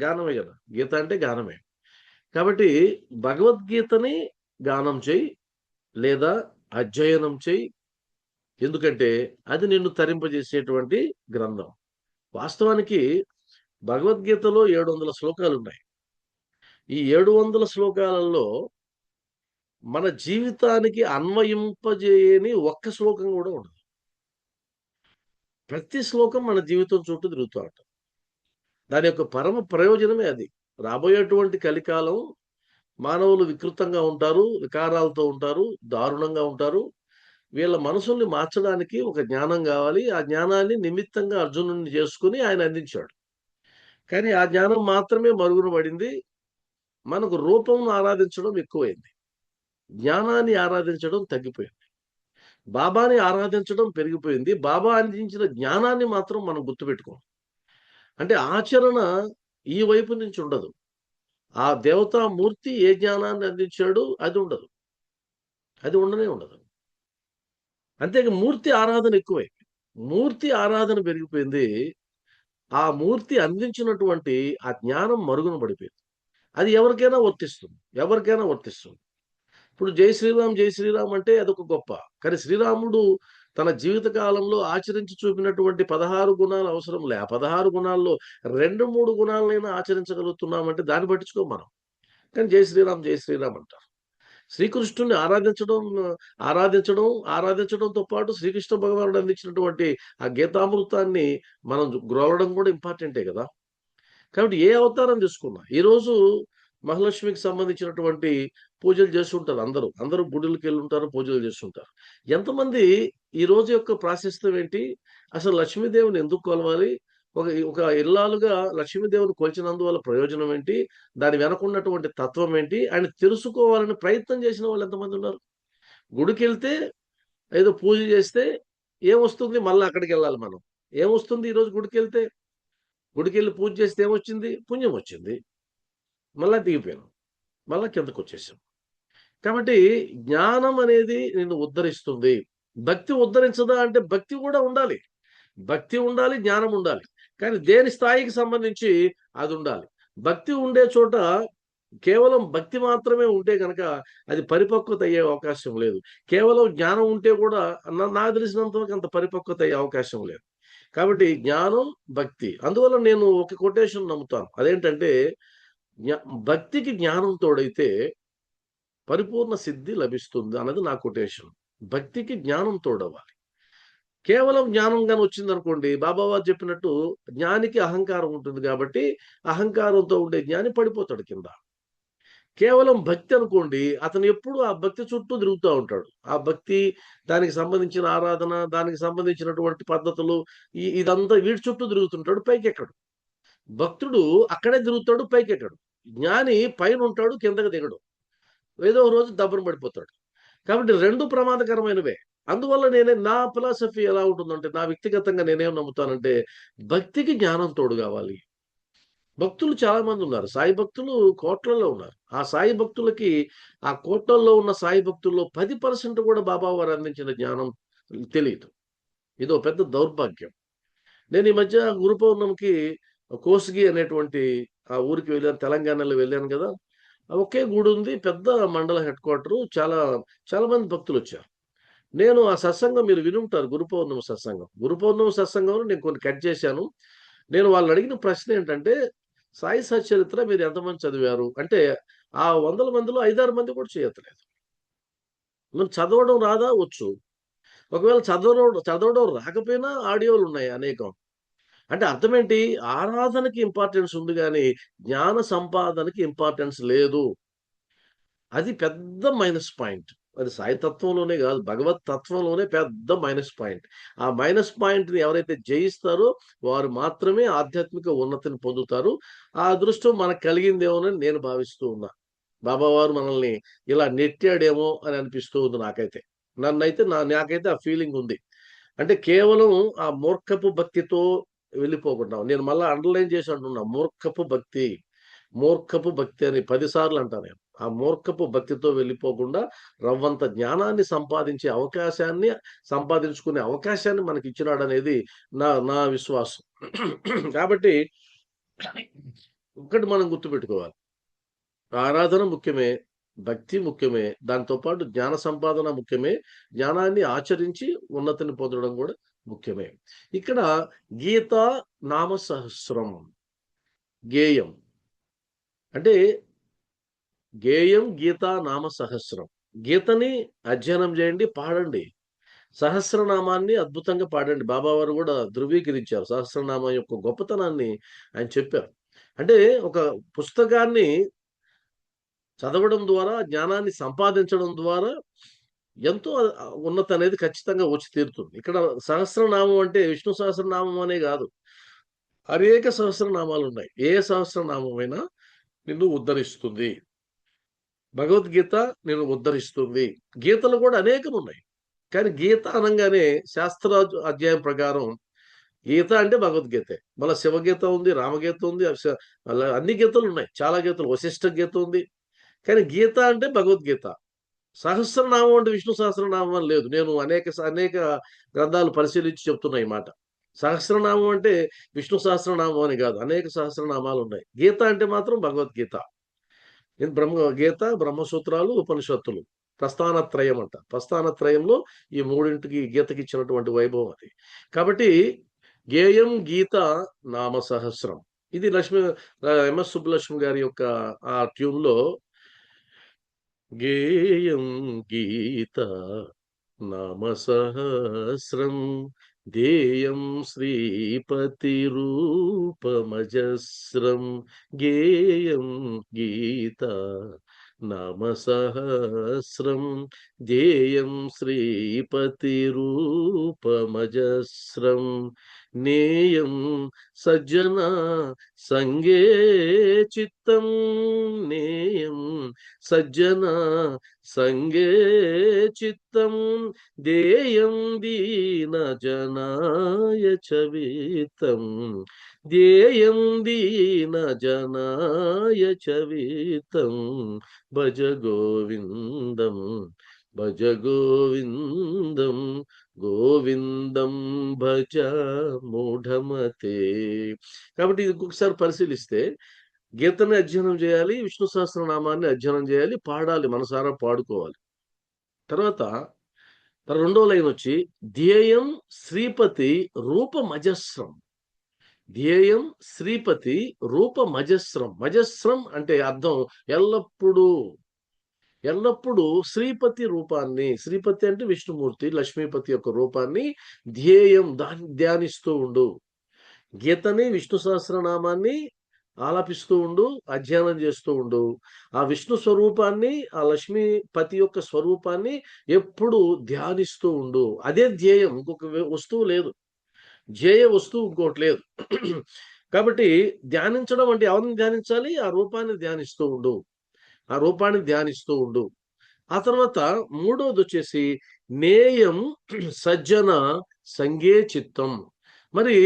గానమే కదా, గీత అంటే గానమే. కాబట్టి భగవద్గీతని గానం చేయి లేదా అధ్యయనం చేయి. ఎందుకంటే అది నిన్ను తరింపజేసేటువంటి గ్రంథం. వాస్తవానికి భగవద్గీతలో 700 శ్లోకాలు ఉన్నాయి. ఈ 700 శ్లోకాలలో మన జీవితానికి అన్వయింపజేయని ఒక్క శ్లోకం కూడా ఉండదు. ప్రతి శ్లోకం మన జీవితం చుట్టూ తిరుగుతూ ఉంటుంది. దాని యొక్క పరమ ప్రయోజనమే అది. రాబోయేటువంటి కలికాలం మానవులు వికృతంగా ఉంటారు, వికారాలతో ఉంటారు, దారుణంగా ఉంటారు. వీళ్ళ మనసుల్ని మార్చడానికి ఒక జ్ఞానం కావాలి. ఆ జ్ఞానాన్ని నిమిత్తంగా అర్జునుడిని చేసుకుని ఆయన అందించాడు. కానీ ఆ జ్ఞానం మాత్రమే మరుగున పడింది. మనకు రూపంను ఆరాధించడం ఎక్కువైంది, జ్ఞానాన్ని ఆరాధించడం తగ్గిపోయింది. బాబాని ఆరాధించడం పెరిగిపోయింది. బాబా అందించిన జ్ఞానాన్ని మాత్రం మనం గుర్తుపెట్టుకోం. అంటే ఆచరణ ఈ వైపు నుంచి ఉండదు. ఆ దేవతామూర్తి ఏ జ్ఞానాన్ని అందించాడు అది ఉండదు, అది ఉండనే ఉండదు. అంతేగా మూర్తి ఆరాధన ఎక్కువై మూర్తి ఆరాధన పెరిగిపోయింది. ఆ మూర్తి అందించినటువంటి ఆ జ్ఞానం మరుగున పడిపోయింది. అది ఎవరికైనా వర్తిస్తుంది. ఇప్పుడు జై శ్రీరామ్ అంటే అదొక గొప్ప. కానీ శ్రీరాముడు తన జీవిత కాలంలో ఆచరించి చూపినటువంటి 16 గుణాలు అవసరం లే. ఆ 16 గుణాల్లో 2-3 గుణాలైనా ఆచరించగలుగుతున్నామంటే దాన్ని పట్టించుకోం మనం. కానీ జై శ్రీరామ్ అంటారు. శ్రీకృష్ణుని ఆరాధించడంతో పాటు శ్రీకృష్ణ భగవానుడు అందించినటువంటి ఆ గీతామృతాన్ని మనం గ్రోలడం కూడా ఇంపార్టెంటే కదా. కాబట్టి ఏ అవతారం తీసుకున్నా ఈరోజు మహాలక్ష్మికి సంబంధించినటువంటి పూజలు చేస్తుంటారు. అందరూ గుడులకు వెళ్ళి ఉంటారు, పూజలు చేస్తుంటారు. ఎంతమంది ఈ రోజు యొక్క ప్రాశస్త్యం ఏంటి, అసలు లక్ష్మీదేవిని ఎందుకు కొలవాలి, ఒక ఇల్లాలుగా లక్ష్మీదేవిని కొలిచినందువల్ల ప్రయోజనం ఏంటి, దాని వెనకున్నటువంటి తత్వం ఏంటి అని తెలుసుకోవాలని ప్రయత్నం చేసిన వాళ్ళు ఎంతమంది ఉన్నారు. గుడికి వెళ్తే ఏదో పూజ చేస్తే ఏమొస్తుంది, మళ్ళీ అక్కడికి వెళ్ళాలి మనం. ఏమొస్తుంది ఈరోజు గుడికి వెళ్ళి పూజ చేస్తే ఏమొచ్చింది, పుణ్యం వచ్చింది. మళ్ళా దిగిపోయాను, మళ్ళా కిందకు వచ్చేసాం. కాబట్టి జ్ఞానం అనేది నిన్ను ఉద్ధరిస్తుంది. భక్తి ఉద్ధరించదా అంటే భక్తి కూడా ఉండాలి, జ్ఞానం ఉండాలి. కానీ దేని స్థాయికి సంబంధించి అది ఉండాలి. భక్తి ఉండే చోట కేవలం భక్తి మాత్రమే ఉంటే కనుక అది పరిపక్వత అయ్యే అవకాశం లేదు. కేవలం జ్ఞానం ఉంటే కూడా నాకు తెలిసినంత వరకు అంత పరిపక్వత అయ్యే అవకాశం లేదు. కాబట్టి జ్ఞానం, భక్తి. అందువల్ల నేను ఒక కొటేషన్ నమ్ముతాను. అదేంటంటే భక్తికి జ్ఞానం తోడైతే పరిపూర్ణ సిద్ధి లభిస్తుంది అన్నది నా కొటేషన్. భక్తికి జ్ఞానం తోడవ్వాలి. కేవలం జ్ఞానం గాని వచ్చిందనుకోండి, బాబావారు చెప్పినట్టు జ్ఞానికి అహంకారం ఉంటుంది కాబట్టి అహంకారంతో ఉండే జ్ఞాని పడిపోతాడు కింద. కేవలం భక్తి అనుకోండి, అతను ఎప్పుడు ఆ భక్తి చుట్టూ తిరుగుతూ ఉంటాడు. ఆ భక్తి, దానికి సంబంధించిన ఆరాధన, దానికి సంబంధించినటువంటి పద్ధతులు, ఇదంతా వీటి చుట్టూ తిరుగుతుంటాడు, పైకి ఎక్కడు. భక్తుడు అక్కడే తిరుగుతాడు, పైకి ఎక్కడు. జ్ఞాని పైన ఉంటాడు, కిందకి దిగడు. ఏదో ఒక రోజు దబ్బున పడిపోతాడు. కాబట్టి రెండు ప్రమాదకరమైనవే. అందువల్ల నా ఫిలాసఫీ ఎలా ఉంటుందంటే, నా వ్యక్తిగతంగా నేనేం నమ్ముతానంటే, భక్తికి జ్ఞానం తోడు కావాలి. భక్తులు చాలా మంది ఉన్నారు. సాయి భక్తులు కోట్లలో ఉన్నారు. ఆ సాయి భక్తులకి, ఆ కోట్లల్లో ఉన్న సాయి భక్తుల్లో 10% కూడా బాబా వారు అందించిన జ్ఞానం తెలియదు. ఇదో పెద్ద దౌర్భాగ్యం. నేను ఈ మధ్య గురు పౌర్ణమికి కోసిగి అనేటువంటి ఆ ఊరికి వెళ్ళాను. తెలంగాణలో వెళ్ళాను కదా. ఒకే గుడి ఉంది, పెద్ద మండల హెడ్ క్వార్టరు. చాలా చాలా మంది భక్తులు వచ్చారు. నేను ఆ సత్సంగం మీరు వినుంటారు, గురు పౌర్ణమి సత్సంగం. గురు పౌర్ణమి సత్సంగంలో నేను కొన్ని కట్ చేశాను. నేను వాళ్ళని అడిగిన ప్రశ్న ఏంటంటే, సాయి సచరిత్ర మీరు ఎంతమంది చదివారు అంటే, ఆ 100 మందిలో 5-6 మంది కూడా చేయట్లేదు. మనం చదవడం రాదా? వచ్చు. ఒకవేళ చదవడం రాకపోయినా ఆడియోలు ఉన్నాయి అనేకం. అంటే అర్థం ఏంటి? ఆరాధనకి ఇంపార్టెన్స్ ఉంది గానీ, జ్ఞాన సంపాదనకి ఇంపార్టెన్స్ లేదు. అది పెద్ద మైనస్ పాయింట్. అది సాయి తత్వంలోనే కాదు, భగవత్ తత్వంలోనే పెద్ద మైనస్ పాయింట్. ఆ మైనస్ పాయింట్‌ని ఎవరైతే జయిస్తారో వారు మాత్రమే ఆధ్యాత్మిక ఉన్నతిని పొందుతారు. ఆ అదృష్టం మనకు కలిగిందేమోనని నేను భావిస్తూ ఉన్నా. బాబావారు మనల్ని ఇలా నెట్టాడేమో అని అనిపిస్తూ ఉంది నాకైతే. నాకైతే ఆ ఫీలింగ్ ఉంది. అంటే కేవలం ఆ మూర్ఖపు భక్తితో వెళ్ళిపోకుండా, నేను మళ్ళా అండర్‌లైన్ చేసి అంటున్నా, మూర్ఖపు భక్తి. మూర్ఖపు భక్తి అని 10 సార్లు అంటా నేను. ఆ మూర్ఖపు భక్తితో వెళ్ళిపోకుండా రవ్వంత జ్ఞానాన్ని సంపాదించుకునే అవకాశాన్ని మనకిచ్చినాడనేది నా విశ్వాసం. కాబట్టి ఒకటి మనం గుర్తుపెట్టుకోవాలి. ఆరాధన ముఖ్యమే, భక్తి ముఖ్యమే, దాంతో పాటు జ్ఞాన సంపాదన ముఖ్యమే, జ్ఞానాన్ని ఆచరించి ఉన్నతిని పొందడం కూడా ముఖ్యమే. ఇక్కడ గీతా నామ సహస్రం, గేయం అంటే గేయం గీతా నామ సహస్రం. గీతని అధ్యయనం చేయండి, పాడండి. సహస్రనామాన్ని అద్భుతంగా పాడండి. బాబావారు కూడా ధృవీకరించారు. సహస్రనామం యొక్క గొప్పతనాన్ని ఆయన చెప్పారు. అంటే ఒక పుస్తకాన్ని చదవడం ద్వారా, జ్ఞానాన్ని సంపాదించడం ద్వారా ఎంతో ఉన్నతి అనేది ఖచ్చితంగా వచ్చి తీరుతుంది. ఇక్కడ సహస్రనామం అంటే విష్ణు సహస్రనామం అనే కాదు. అనేక సహస్రనామాలు ఉన్నాయి. ఏ సహస్రనామమైనా నిన్ను ఉద్ధరిస్తుంది. భగవద్గీత నిన్ను ఉద్ధరిస్తుంది. గీతలు కూడా అనేకం ఉన్నాయి. కానీ గీత అనంగానే శాస్త్ర అధ్యాయం ప్రకారం గీత అంటే భగవద్గీతే. మళ్ళా శివగీత ఉంది, రామగీత ఉంది, అన్ని గీతలు ఉన్నాయి. చాలా గీతలు, వశిష్ఠ గీత ఉంది. కానీ గీత అంటే భగవద్గీత. సహస్రనామం అంటే విష్ణు సహస్రనామం అని లేదు. నేను అనేక గ్రంథాలు పరిశీలించి చెప్తున్నా ఈ మాట. సహస్రనామం అంటే విష్ణు సహస్రనామం అని కాదు. అనేక సహస్రనామాలు ఉన్నాయి. గీత అంటే మాత్రం భగవద్గీత. గీత, బ్రహ్మసూత్రాలు, ఉపనిషత్తులు, ప్రస్థానత్రయం అంట. ప్రస్థానత్రయంలో ఈ మూడింటికి గీతకి ఇచ్చినటువంటి వైభవం అది. కాబట్టి గేయం గీత నామ సహస్రం. ఇది ఎంఎస్ సుబ్బలక్ష్మి గారి యొక్క ఆ ట్యూన్లో గేయం గీత నామ సహస్రం ధ్యేయం శ్రీపతి రూపమజస్రం గేయం గీత నామ సహస్రం ధ్యేయం శ్రీపతి రూపమజస్రం నేయం సజ్జన సంగే చిత్తం నేయం సజ్జన సంగే చిత్తం ధ్యేయం దీన జనాయ చవితం ధ్యేయం దీన జనాయ చవితం భజ గోవిందం భజ గోవిందం గోవిందం భజ మూఢమతే. కాబట్టి ఇది ఒకసారి పరిశీలిస్తే గీతని అధ్యయనం చేయాలి, విష్ణు సహస్రనామాన్ని అధ్యయనం చేయాలి, పాడాలి, మనసారా పాడుకోవాలి. తర్వాత రెండో లైన్ వచ్చి ధ్యేయం శ్రీపతి రూపమజస్రం. ధ్యేయం శ్రీపతి రూపమజస్రం. మజస్రం అంటే అర్థం ఎల్లప్పుడూ శ్రీపతి రూపాన్ని, శ్రీపతి అంటే విష్ణుమూర్తి, లక్ష్మీపతి యొక్క రూపాన్ని ధ్యేయం దాన్ని ధ్యానిస్తూ ఉండు. గీతని, విష్ణు సహస్రనామాన్ని ఆలపిస్తూ ఉండు, అధ్యయనం చేస్తూ ఉండు. ఆ విష్ణు స్వరూపాన్ని, ఆ లక్ష్మీపతి యొక్క స్వరూపాన్ని ఎప్పుడు ధ్యానిస్తూ ఉండు. అదే ధ్యేయం, ఇంకొక వస్తువు లేదు. ధ్యేయ వస్తువు ఇంకోటి లేదు. కాబట్టి ధ్యానించడం అంటే ఎవరిని ధ్యానించాలి? ఆ రూపాన్ని ధ్యానిస్తూ ఉండు, ఆ రూపాన్ని ధ్యానిస్తూ ఉండు. ఆ తర్వాత మూడోది వచ్చేసి నేయం సజ్జన సంగే చిత్తం. మరి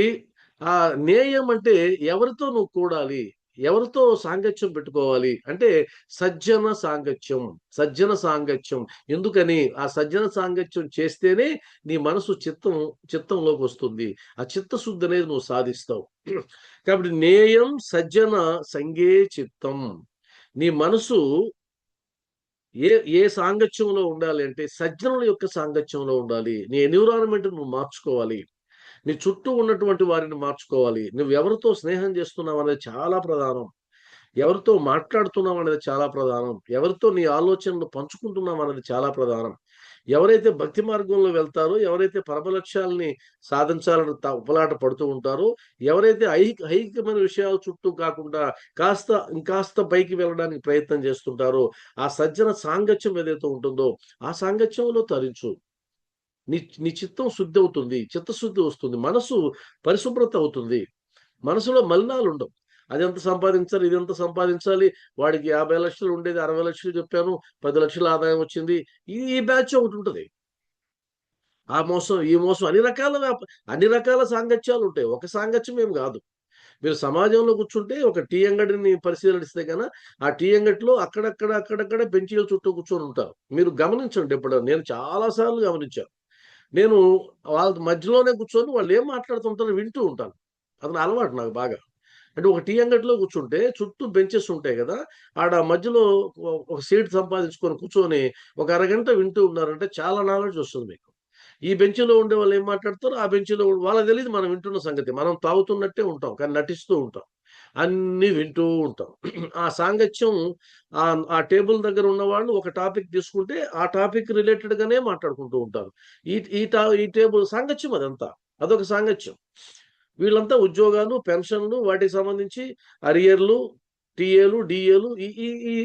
ఆ నేయం అంటే ఎవరితో నువ్వు కూడాలి, ఎవరితో సాంగత్యం పెట్టుకోవాలి అంటే సజ్జన సాంగత్యం, సజ్జన సాంగత్యం. ఎందుకని? ఆ సజ్జన సాంగత్యం చేస్తేనే నీ మనసు చిత్తంలోకి వస్తుంది. ఆ చిత్తశుద్ధి అనేది నువ్వు సాధిస్తావు. కాబట్టి నేయం సజ్జన సంగే చిత్తం. నీ మనసు ఏ ఏ సాంగత్యంలో ఉండాలి అంటే సజ్జనుల యొక్క సాంగత్యంలో ఉండాలి. నీ ఎన్విరాన్మెంట్ నువ్వు మార్చుకోవాలి, నీ చుట్టూ ఉన్నటువంటి వారిని మార్చుకోవాలి. నువ్వు ఎవరితో స్నేహం చేస్తున్నావు అనేది చాలా ప్రధానం, ఎవరితో మాట్లాడుతున్నావు అనేది చాలా ప్రధానం, ఎవరితో నీ ఆలోచనలు పంచుకుంటున్నావు అనేది చాలా ప్రధానం. ఎవరైతే భక్తి మార్గంలో వెళ్తారో, ఎవరైతే పరమ లక్ష్యాలని సాధించాలని ఉపలాట పడుతూ ఉంటారో, ఎవరైతే ఐహికమైన విషయాల చుట్టూ కాకుండా ఇంకాస్త పైకి వెళ్ళడానికి ప్రయత్నం చేస్తుంటారో, ఆ సజ్జన సాంగత్యం ఏదైతే ఉంటుందో ఆ సాంగత్యంలో తరించు. నీ చిత్తం శుద్ధి అవుతుంది, చిత్తశుద్ధి వస్తుంది, మనసు పరిశుభ్రత అవుతుంది, మనసులో మలినాలు ఉండవు. అది ఎంత సంపాదించాలి, ఇది ఎంత సంపాదించాలి, వాడికి 50 లక్షలు ఉండేది 60 లక్షలు చెప్పాను, 10 లక్షల ఆదాయం వచ్చింది. ఈ బ్యాచ్ ఒకటి ఉంటుంది. ఆ మోసం, ఈ మోసం, అన్ని రకాల సాంగత్యాలు ఉంటాయి. ఒక సాంగత్యం ఏం కాదు. మీరు సమాజంలో కూర్చుంటే ఒక టీ అంగడిని పరిశీలిస్తే కన్నా ఆ టీ అంగడిలో అక్కడక్కడ బెంచీల చుట్టూ కూర్చొని ఉంటారు. మీరు గమనించండి. ఎప్పుడు నేను చాలా సార్లు గమనించాను. నేను వాళ్ళ మధ్యలోనే కూర్చొని వాళ్ళు ఏం మాట్లాడుతుంటారో వింటూ ఉంటాను. అతను అలవాటు నాకు బాగా. అంటే ఒక టీ అంగడిలో కూర్చుంటే చుట్టూ బెంచెస్ ఉంటాయి కదా, ఆడ మధ్యలో ఒక సీట్ సంపాదించుకొని కూర్చొని ఒక అరగంట వింటూ ఉన్నారంటే చాలా నాలెడ్జ్ వస్తుంది మీకు. ఈ బెంచ్లో ఉండే వాళ్ళు ఏం మాట్లాడతారో ఆ బెంచ్లో వాళ్ళకి తెలియదు మనం వింటున్న సంగతి. మనం తాగుతున్నట్టే ఉంటాం కానీ నటిస్తూ ఉంటాం, అన్ని వింటూ ఉంటాం. ఆ సాంగత్యం, ఆ టేబుల్ దగ్గర ఉన్న వాళ్ళు ఒక టాపిక్ తీసుకుంటే ఆ టాపిక్ రిలేటెడ్ గానే మాట్లాడుకుంటూ ఉంటారు. ఈ టేబుల్ సాంగత్యం అదంతా, అదొక సాంగత్యం. వీళ్ళంతా ఉద్యోగాలు, పెన్షన్లు, వాటికి సంబంధించి అరియర్లు, టీఏలు, డిఏలు,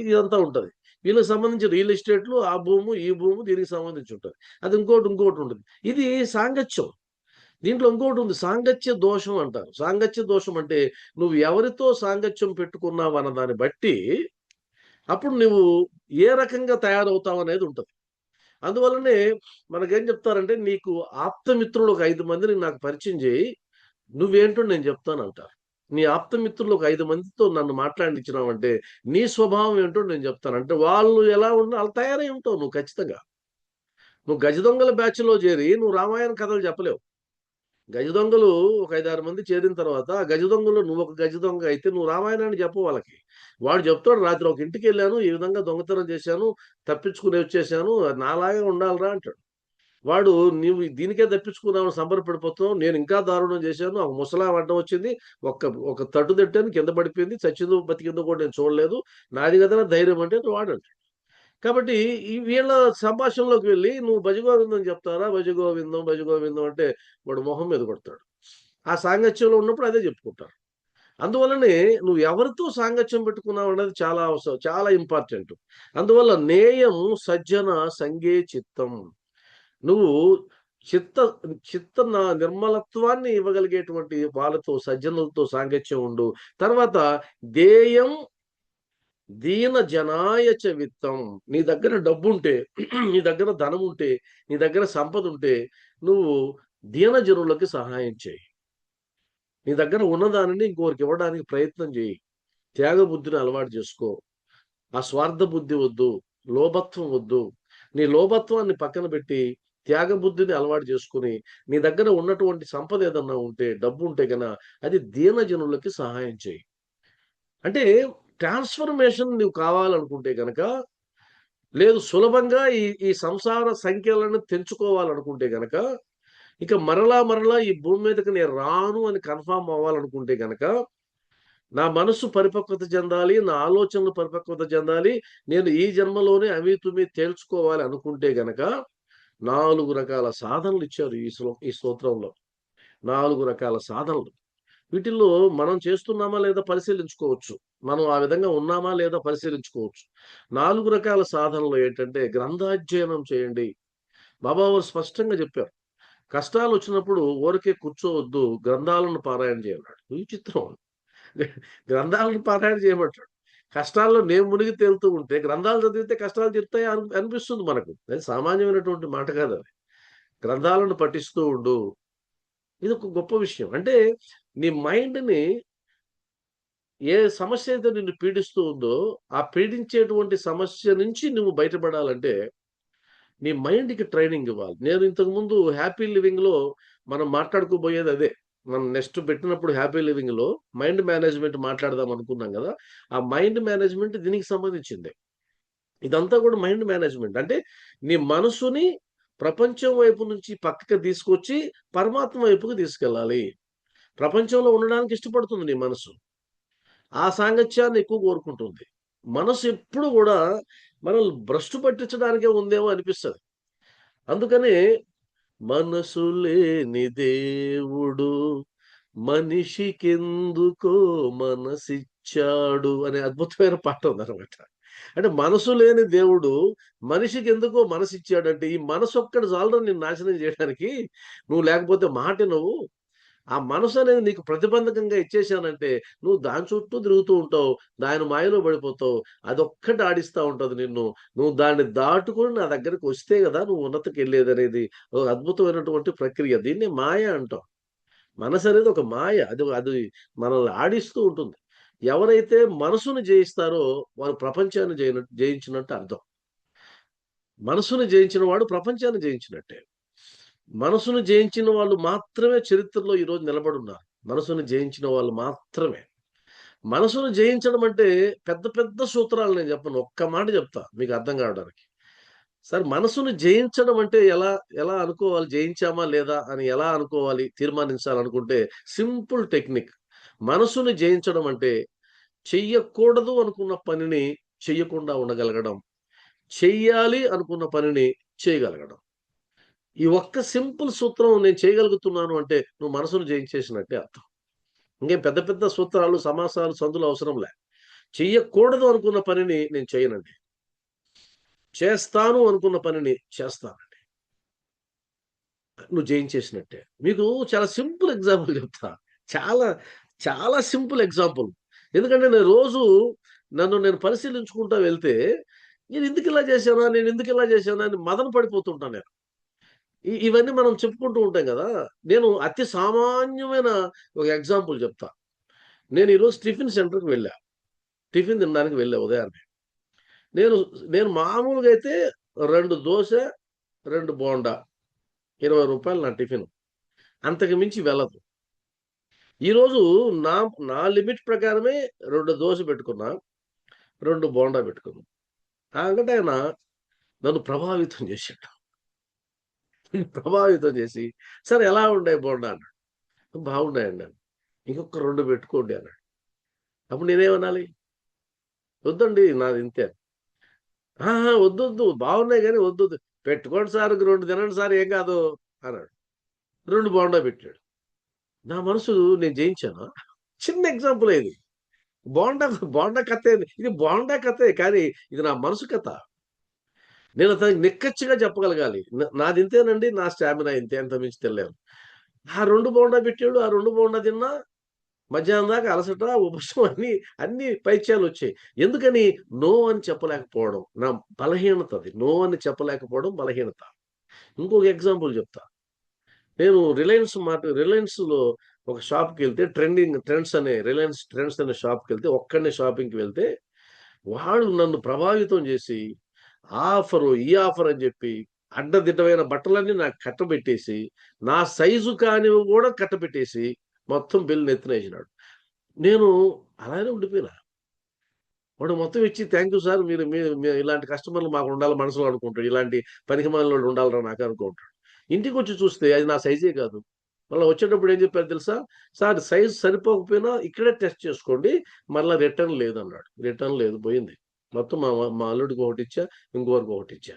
ఇదంతా ఉంటది. వీళ్ళకి సంబంధించి రియల్ ఎస్టేట్లు, ఆ భూము, ఈ భూము, దీనికి సంబంధించి ఉంటుంది. అది ఇంకోటి ఉంటుంది. ఇది సాంగత్యం. దీంట్లో ఇంకోటి ఉంది, సాంగత్య దోషం అంటారు. సాంగత్య దోషం అంటే నువ్వు ఎవరితో సాంగత్యం పెట్టుకున్నావు అన్న దాన్ని బట్టి అప్పుడు నువ్వు ఏ రకంగా తయారవుతావు అనేది ఉంటుంది. అందువల్లనే మనకేం చెప్తారంటే, నీకు ఆప్తమిత్రులు ఒక 5 మందిని నాకు పరిచయం చేయి, నువ్వేంటో నేను చెప్తాను అంటారు. నీ ఆప్తమిత్రులు ఒక 5 మందితో నన్ను మాట్లాడించినావంటే నీ స్వభావం ఏంటో నేను చెప్తాను. అంటే వాళ్ళు ఎలా ఉన్నా అలా తయారై ఉంటావు నువ్వు ఖచ్చితంగా. నువ్వు గజ దొంగల బ్యాచ్లో చేరి నువ్వు రామాయణ కథలు చెప్పలేవు. గజ దొంగలు ఒక 5-6 మంది చేరిన తర్వాత ఆ గజ దొంగలు నువ్వు ఒక గజ దొంగ అయితే నువ్వు రామాయణాన్ని చెప్పు వాళ్ళకి. వాడు చెప్తాడు, రాత్రి ఒక ఇంటికి వెళ్ళాను, ఈ విధంగా దొంగతనం చేశాను, తప్పించుకుని వచ్చేసాను, నాలాగే ఉండాలిరా అంటాడు. వాడు నీవు దీనికే తప్పించుకున్నావు, సంబరపడిపోతున్నావు, నేను ఇంకా దారుణం చేశాను, ఒక ముసలాం అడ్డం వచ్చింది, ఒక తట్టు తట్టాను, కింద పడిపోయింది, చచ్చిందో బతికిందో కూడా నేను చూడలేదు, నాది కదా ధైర్యం అంటే వాడంటాడు. కాబట్టి ఈ వీళ్ళ సంభాషణలోకి వెళ్ళి నువ్వు భజగోవిందం చెప్తారా, భజగోవిందం అంటే వాడు మొహం మీద కొడతాడు. ఆ సాంగత్యంలో ఉన్నప్పుడు అదే చెప్పుకుంటారు. అందువల్లనే నువ్వు ఎవరితో సాంగత్యం పెట్టుకున్నావు అనేది చాలా అవసరం, చాలా ఇంపార్టెంట్. అందువల్ల నేయం సజ్జన సంగే చిత్తం. నువ్వు చిత్త నిర్మలత్వాన్ని ఇవ్వగలిగేటువంటి వాళ్ళతో, సజ్జనులతో సాంగత్యం ఉండు. తర్వాత దేయం దీన జనాయచ విత్తం. నీ దగ్గర డబ్బు ఉంటే, నీ దగ్గర ధనం ఉంటే, నీ దగ్గర సంపద ఉంటే నువ్వు దీనజనులకి సహాయం చేయి. నీ దగ్గర ఉన్నదానిని ఇంకోరికి ఇవ్వడానికి ప్రయత్నం చేయి. త్యాగ బుద్ధిని అలవాటు చేసుకో. ఆ స్వార్థ బుద్ధి వద్దు, లోభత్వం వద్దు. నీ లోభత్వాన్ని పక్కన పెట్టి త్యాగ బుద్ధిని అలవాటు చేసుకుని నీ దగ్గర ఉన్నటువంటి సంపద ఏదన్నా ఉంటే, డబ్బు ఉంటే కనుక అది దీనజనులకి సహాయం చేయి. అంటే ట్రాన్స్ఫర్మేషన్ నువ్వు కావాలనుకుంటే కనుక, లేదు సులభంగా ఈ సంసార సంఖ్యలను తెంచుకోవాలనుకుంటే కనుక, ఇక మరలా ఈ భూమి మీదకి నేను రాను అని కన్ఫామ్ అవ్వాలనుకుంటే కనుక, నా మనసు పరిపక్వత చెందాలి, నా ఆలోచనలు పరిపక్వత చెందాలి, నేను ఈ జన్మలోనే అవి తుమి తేల్చుకోవాలి అనుకుంటే గనక 4 రకాల సాధనలు ఇచ్చారు ఈ స్తోత్రంలో. 4 రకాల సాధనలు. వీటిల్లో మనం చేస్తున్నామా లేదా పరిశీలించుకోవచ్చు. మనం ఆ విధంగా ఉన్నామా లేదా పరిశీలించుకోవచ్చు. 4 రకాల సాధనలు ఏంటంటే, గ్రంథాధ్యయనం చేయండి. బాబావారు స్పష్టంగా చెప్పారు, కష్టాలు వచ్చినప్పుడు ఊరికే కూర్చోవద్దు, గ్రంథాలను పారాయణ చేయన్నాడు. విచిత్రం. గ్రంథాలను పారాయణ చేయమంటాడు. కష్టాల్లో నేను మునిగి తేలుతూ ఉంటే గ్రంథాలు చదివితే కష్టాలు తీరుతాయి అనిపిస్తుంది మనకు. అది సామాన్యమైనటువంటి మాట కాదు అది. గ్రంథాలను పఠిస్తూ ఉండు. ఇది ఒక గొప్ప విషయం. అంటే నీ మైండ్‌ని ఏ సమస్య అయితే నిన్ను పీడిస్తూ ఉందో, ఆ పీడించేటువంటి సమస్య నుంచి నువ్వు బయటపడాలంటే నీ మైండ్‌కి ట్రైనింగ్ ఇవ్వాలి. నేను ఇంతకుముందు హ్యాపీ లివింగ్‌లో మనం మాట్లాడుకోబోయేది అదే. మనం నెక్స్ట్ పెట్టినప్పుడు హ్యాపీ లివింగ్‌లో మైండ్ మేనేజ్‌మెంట్ మాట్లాడదాం అనుకున్నాం గదా! ఆ మైండ్ మేనేజ్‌మెంట్ దీనికి సంబంధించిందే. ఇదంతా కూడా మైండ్ మేనేజ్‌మెంట్. అంటే నీ మనసుని ప్రపంచం వైపు నుంచి పక్కకి తీసుకొచ్చి పరమాత్మ వైపుకి తీసుకెళ్ళాలి. ప్రపంచంలో ఉండడానికి ఇష్టపడుతుంది నీ మనసు. ఆ సాంగత్యాన్ని ఎక్కువ కోరుకుంటుంది. మనసు ఎప్పుడు గూడా మనల్ని భ్రష్టు పట్టించడానికే ఉందేమో అనిపిస్తది. అందుకనే మనసు లేని దేవుడు మనిషికెందుకో మనసిచ్చాడు అనే అద్భుతమైన పాట ఉందన్నమాట. అంటే మనసు లేని దేవుడు మనిషికెందుకో మనసిచ్చాడంటే, ఈ మనసు ఒక్కటి చాలురా నిన్ను నాశనం చేయడానికి. నువ్వు లేకపోతే మాట వినవు. ఆ మనసు అనేది నీకు ప్రతిబంధకంగా ఇచ్చేసానంటే, నువ్వు దాని చుట్టూ తిరుగుతూ ఉంటావు. దాని మాయలో పడిపోతావు. అదొక్కటి ఆడిస్తా ఉంటది నిన్ను. నువ్వు దాన్ని దాటుకొని నా దగ్గరికి వస్తే గదా నువ్వు ఉన్నతికెళ్ళేదనేది ఒక అద్భుతమైనటువంటి ప్రక్రియ. దీన్నే మాయ అంటాం. మనసు అనేది ఒక మాయ. అది అది మనల్ని ఆడిస్తూ ఉంటుంది. ఎవరైతే మనసుని జయిస్తారో వారు ప్రపంచాన్ని జయించినట్టు అర్థం. మనసుని జయించిన వాడు ప్రపంచాన్ని జయించినట్టే. మనసును జయించిన వాళ్ళు మాత్రమే చరిత్రలో ఈరోజు నిలబడున్నారు. మనసును జయించిన వాళ్ళు మాత్రమే. మనసును జయించడం అంటే పెద్ద పెద్ద సూత్రాలు నేను చెప్పను. ఒక్క మాట చెప్తా మీకు అర్థం కావడానికి. సార్ మనసును జయించడం అంటే ఎలా అనుకోవాలి? జయించామా లేదా అని ఎలా అనుకోవాలి? తీర్మానించాలనుకుంటే సింపుల్ టెక్నిక్. మనసుని జయించడం అంటే చెయ్యకూడదు అనుకున్న పనిని చెయ్యకుండా ఉండగలగడం. చెయ్యాలి అనుకున్న పనిని చేయగలగడం. ఈ ఒక్క సింపుల్ సూత్రం నేను చేయగలుగుతున్నాను అంటే నువ్వు మనసును జయించేసినట్టే అర్థం. ఇంకేం పెద్ద పెద్ద సూత్రాలు, సమాసాలు, సందులు అవసరం లే. చెయ్యకూడదు అనుకున్న పనిని నేను చేయనండి. చేస్తాను అనుకున్న పనిని చేస్తానండి. నువ్వు జయించేసినట్టే. మీకు చాలా సింపుల్ ఎగ్జాంపుల్ చెప్తా. చాలా, చాలా సింపుల్ ఎగ్జాంపుల్. ఎందుకంటే నన్ను నేను పరిశీలించుకుంటా వెళ్తే, నేను ఎందుకిలా చేశానా? నేను ఎందుకిలా చేశానా? అని మదన పడిపోతుంటాను నేను. ఇవన్నీ మనం చెప్పుకుంటూ ఉంటాం గదా! నేను అతి సామాన్యమైన ఒక ఎగ్జాంపుల్ చెప్తా. నేను ఈరోజు టిఫిన్ సెంటర్‌కి వెళ్ళా. టిఫిన్ తినడానికి వెళ్ళా ఉదయాన్నే. నేను నేను మామూలుగా అయితే 2 దోస, 2 బోండా. రూ. 20 నా టిఫిను. అంతకు మించి వెళ్ళదు. ఈరోజు నా నా లిమిట్ ప్రకారమే 2 దోస పెట్టుకున్నా. 2 బోండా పెట్టుకున్నా. ఆ వెంకటాయన నన్ను ప్రభావితం చేశాడు. ప్రభావితం చేసి, "సార్ ఎలా ఉండాయి బోండా" అన్నాడు. "బాగున్నాయండి" అన్నా. "ఇంకొక 2 పెట్టుకోండి" అన్నాడు. అప్పుడు నేనేమనాలి? "వద్దండి నాదింతే." "ఆహా! వద్దొద్దు బాగున్నాయి గానీ వద్దొద్దు." "పెట్టుకోండి సార్ 2 తినండి సార్ ఏం కాదు" అన్నాడు. 2 బోండా పెట్టాడు. నా మనసు నేను జయించానా? చిన్న ఎగ్జాంపులే ఇది. బోండా బోండా కథే ఇది బోండా కథే. కానీ ఇది నా మనసు కథ. నేను అతనికి నిక్కచ్చిగా చెప్పగలగాలి. నాదింతేనండి. నా స్టామినా ఇంతే. అంతకు మించి తినలేను. ఆ 2 బోండా పెట్టాడు. ఆ 2 బోండా తిన్నా. మధ్యాహ్నం దాకా అలసట, ఉపశమనం అన్ని పైత్యాలొచ్చాయి. ఎందుకని? నో అని చెప్పలేకపోవడం. నా బలహీనత అది. నో అని చెప్పలేకపోవడం బలహీనత. ఇంకొక ఎగ్జాంపుల్ చెప్తా. నేను రిలయన్స్‌లో ఒక షాప్‌కెళ్తే రిలయన్స్ ట్రెండ్స్ అనే షాప్‌కెళ్తే ఒక్కడినే షాపింగ్‌కి వెళ్తే, వాడు నన్ను ప్రభావితం చేసి, ఈ ఆఫర్ అని చెప్పి అడ్డదిడ్డమైన బట్టలన్నీ నాకు కట్టబెట్టేసి, నా సైజు కానివి కూడా కట్టబెట్టేసి, మొత్తం బిల్ నెత్తినేసినాడు. నేను అలానే ఉండిపోయినా. వాడు మొత్తం ఇచ్చి థాంక్ యూ సార్. మీరు మీరు మీ ఇలాంటి కస్టమర్‌లు మాకుండాలి మనసులో అనుకుంటాడు. ఇలాంటి పనికిమాలినోళ్ళు ఉండాలిరా నాకు అనుకుంటాడు. ఇంటికొచ్చి చూస్తే అది నా సైజే కాదు. మళ్ళా వచ్చేటప్పుడు ఏం చెప్పారు తెలుసా? సార్ సైజ్ సరిపోకపోయినా ఇక్కడే టెస్ట్ చేసుకోండి. మళ్ళా రిటర్న్ లేదన్నాడు. రిటర్న్ లేదు పోయింది. మొత్తం మా అల్లుడికి ఒకటిచ్చా, ఇంకొకరికి ఒకటిచ్చా.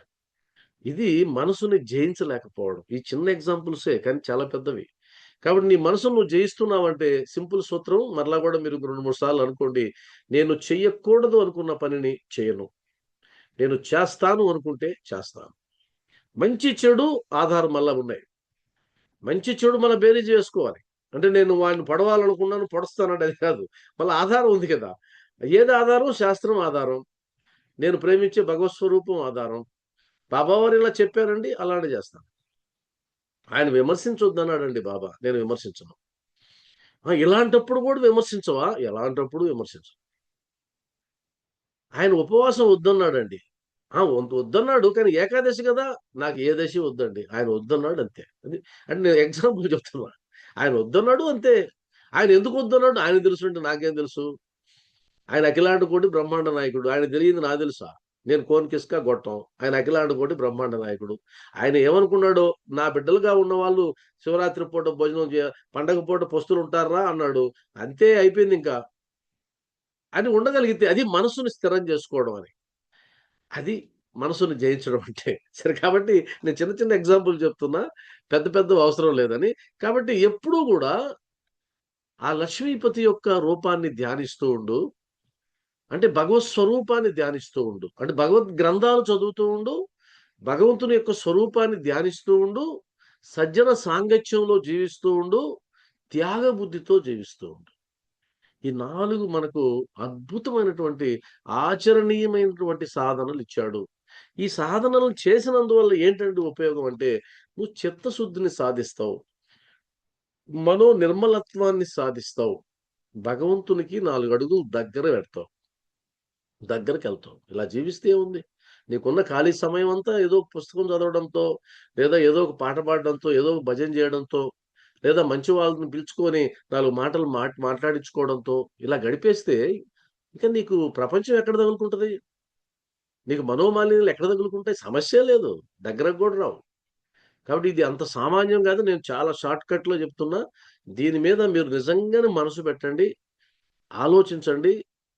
ఇది మనసుని జయించలేకపోవడం. ఈ చిన్న ఎగ్జాంపుల్సే కానీ చాలా పెద్దవి. కాబట్టి నీ మనసును నువ్వు జయిస్తున్నావంటే సింపుల్ సూత్రం మరలా కూడా మీరు 2, 3 సార్లు అనుకోండి. నేను చెయ్యకూడదు అనుకున్న పనిని చేయను. నేను చేస్తాను అనుకుంటే చేస్తాను. మంచి చెడు ఆధారం మళ్ళా ఉన్నాయి. మంచి చెడు మనం బేరీజు వేసుకోవాలి. అంటే నేను వాడిని పొడవాలనుకున్నాను, పొడుస్తానంటే అది కాదు. మళ్ళీ ఆధారం ఉంది కదా. ఏది ఆధారం? శాస్త్రం ఆధారం. నేను ప్రేమించే భగవత్ స్వరూపం ఆధారం. బాబావారు ఇలా చెప్పారండి, అలానే చేస్తాను. ఆయన విమర్శించొద్దన్నాడండి బాబా, నేను విమర్శించను. ఇలాంటప్పుడు కూడా విమర్శించవా? ఎలాంటప్పుడు విమర్శించు. ఆయన ఉపవాసం వద్దన్నాడండి. వద్దన్నాడు, కానీ ఏకాదశి కదా. నాకు ఏ దశి వద్దండి, ఆయన వద్దన్నాడు అంతే. అది అంటే నేను ఎగ్జాంపుల్ చెప్తున్నా. ఆయన వద్దన్నాడు అంతే. ఆయన ఎందుకు వద్దన్నాడు ఆయన తెలుసు అంటే నాకేం తెలుసు. ఆయన అఖిలాండ కోటి బ్రహ్మాండ నాయకుడు. ఆయన తెలియదు నాకు తెలుసా? నేను కోన్ కిస్కా గొట్టం. ఆయన అఖిలాండ కోటి బ్రహ్మాండ నాయకుడు. ఆయన ఏమనుకున్నాడో, నా బిడ్డలుగా ఉన్న వాళ్ళు శివరాత్రి పూట భోజనం పండగ పూట పస్తులు ఉంటారా అన్నాడు. అంతే, అయిపోయింది ఇంకా. అని ఉండగలిగితే అది మనసుని స్థిరం చేసుకోవడం అని. అది మనసుని జయించడం అంటే. సరే, కాబట్టి నేను చిన్న చిన్న ఎగ్జాంపుల్ చెప్తున్నా, పెద్ద పెద్ద అవసరం లేదని. కాబట్టి ఎప్పుడూ కూడా ఆ లక్ష్మీపతి యొక్క రూపాన్ని ధ్యానిస్తూ ఉండు. అంటే భగవత్ స్వరూపాన్ని ధ్యానిస్తూ ఉండు. అంటే భగవద్ గ్రంథాలు చదువుతూ ఉండు. భగవంతుని యొక్క స్వరూపాన్ని ధ్యానిస్తూ ఉండు. సజ్జన సాంగత్యంలో జీవిస్తూ ఉండు. త్యాగ బుద్ధితో జీవిస్తూ ఉండు. ఈ 4 మనకు అద్భుతమైనటువంటి ఆచరణీయమైనటువంటి సాధనలు ఇచ్చాడు. ఈ సాధనలు చేసినందువల్ల ఏంటంటే ఉపయోగం అంటే, నువ్వు చిత్తశుద్ధిని సాధిస్తావు. మనో నిర్మలత్వాన్ని సాధిస్తావు. భగవంతునికి 4 అడుగులు దగ్గర పెడతావు. దగ్గరికెళ్తావు. ఇలా జీవిస్తే ఏముంది? నీకున్న ఖాళీ సమయం అంతా ఏదో ఒక పుస్తకం చదవడంతో, లేదా ఏదో ఒక పాట పాడడంతో, ఏదో ఒక భజన చేయడంతో, లేదా మంచి వాళ్ళని పిలుచుకొని 4 మాటలు మాట్లాడించుకోవడంతో ఇలా గడిపేస్తే, ఇక నీకు ప్రపంచం ఎక్కడ తగులుకుంటది? నీకు మనోమాలిన్యాలు ఎక్కడ తగులుకుంటాయి? సమస్యే లేదు. దగ్గరకు గూడా రావు. కాబట్టి ఇది అంత సామాన్యం కాదు. నేను చాలా షార్ట్ కట్‌లో చెప్తున్నా. దీని మీద మీరు నిజంగానే మనసు పెట్టండి. ఆలోచించండి.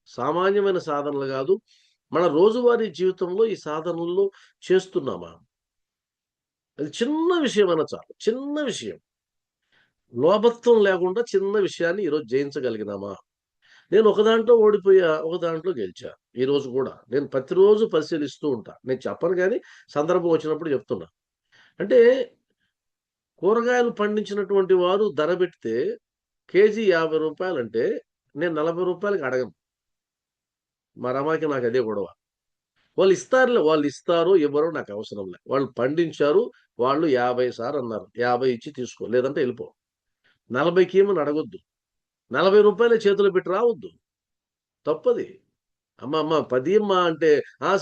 సామాన్యమైన సాధనలు గాదు. మన రోజువారీ జీవితంలో ఈ సాధనలు చేస్తున్నామా? అది చిన్న విషయమైనా చాలు. చిన్న విషయం. లోభత్వం లేకుండా చిన్న విషయాన్ని ఈరోజు జయించగలిగినామా? నేను ఒక దాంట్లో ఓడిపోయా, ఒక దాంట్లో గెలిచా. ఈరోజు కూడా. నేను ప్రతిరోజు పరిశీలిస్తూ ఉంటా. నేను చెప్పను గానీ, సందర్భం వచ్చినప్పుడు చెప్తున్నా. అంటే కూరగాయలు పండించినటువంటి వారు ధర బెడితే కేజీ రూ. 50 అంటే నేను రూ. 40కి అడగను. మా రమాకి నాకు అదే గొడవ. వాళ్ళు ఇస్తారులే. వాళ్ళు ఇస్తారో, ఇవ్వరో నాకు అవసరం లే. వాళ్ళు పండించారు. వాళ్ళు 50 సార్ అన్నారు. 50 ఇచ్చి తీసుకో. లేదంటే ఎళ్ళిపో. 40కి ఇమ్మని అడగొద్దు. రూ. 40 చేతిలో పెట్టి రావద్దు. తప్పది. అమ్మ 10 ఇమ్మా అంటే,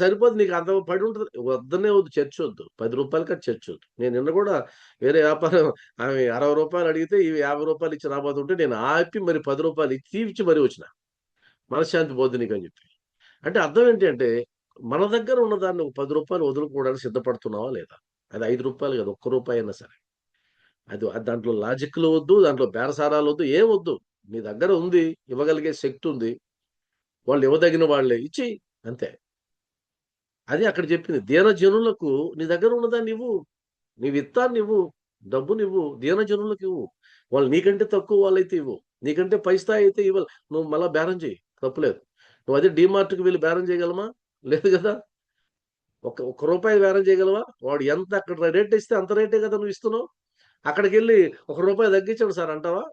సరిపోదు నీకు అంత పడి ఉంటది. వద్దనే వద్దు, చర్చొద్దు. రూ. 10 కట్టి చర్చొద్దు. నేను నిన్న కూడా వేరే వ్యాపారం ఆమె రూ. 60 అడిగితే ఇవి రూ. 50 ఇచ్చి రాబోతుంటే నేను ఆపి మరి రూ. 10 ఇచ్చి మరీ వచ్చిన. మనశ్శాంతి పోద్ది నీకని చెప్పి. అంటే అర్థం ఏంటి అంటే, మన దగ్గర ఉన్నదాన్ని ఒక రూ. 10 వదులుకోవడానికి సిద్ధపడుతున్నావా లేదా? అది రూ. 5 కాదు, ఒక్క రూపాయి అయినా సరే. అది దాంట్లో లాజిక్‌లు వద్దు, దాంట్లో బేరసారాలొద్దు, ఏమొద్దు. నీ దగ్గర ఉంది, ఇవ్వగలిగే శక్తి ఉంది. వాళ్ళు ఇవ్వదగిన వాళ్ళే. ఇచ్చెయి అంతే. అది అక్కడ చెప్పింది. దీనజనులకు నీ దగ్గర ఉన్నదాన్ని ఇవ్వు. నీ విత్తాన్నివ్వు, డబ్బునివ్వు, దీనజనులకివ్వు. వాళ్ళు నీకంటే తక్కువ వాళ్ళైతే ఇవ్వు. నీకంటే పై స్థాయి అయితే ఇవ్వాలి. నువ్వు మళ్ళా బేరం చెయ్యి. తప్పులేదు. నువ్వు అదే డీమార్ట్‌కి వెళ్లి బేరం చేయగలమా? లేదు కదా! ఒక్క రూపాయి బేరం చేయగలవా? వాడు ఎంత అక్కడ రేట్ ఇస్తే అంత రేటే కదా నువ్వు ఇస్తున్నావు. అక్కడికెళ్ళి రూపాయి తగ్గించండి సార్ అంటావా?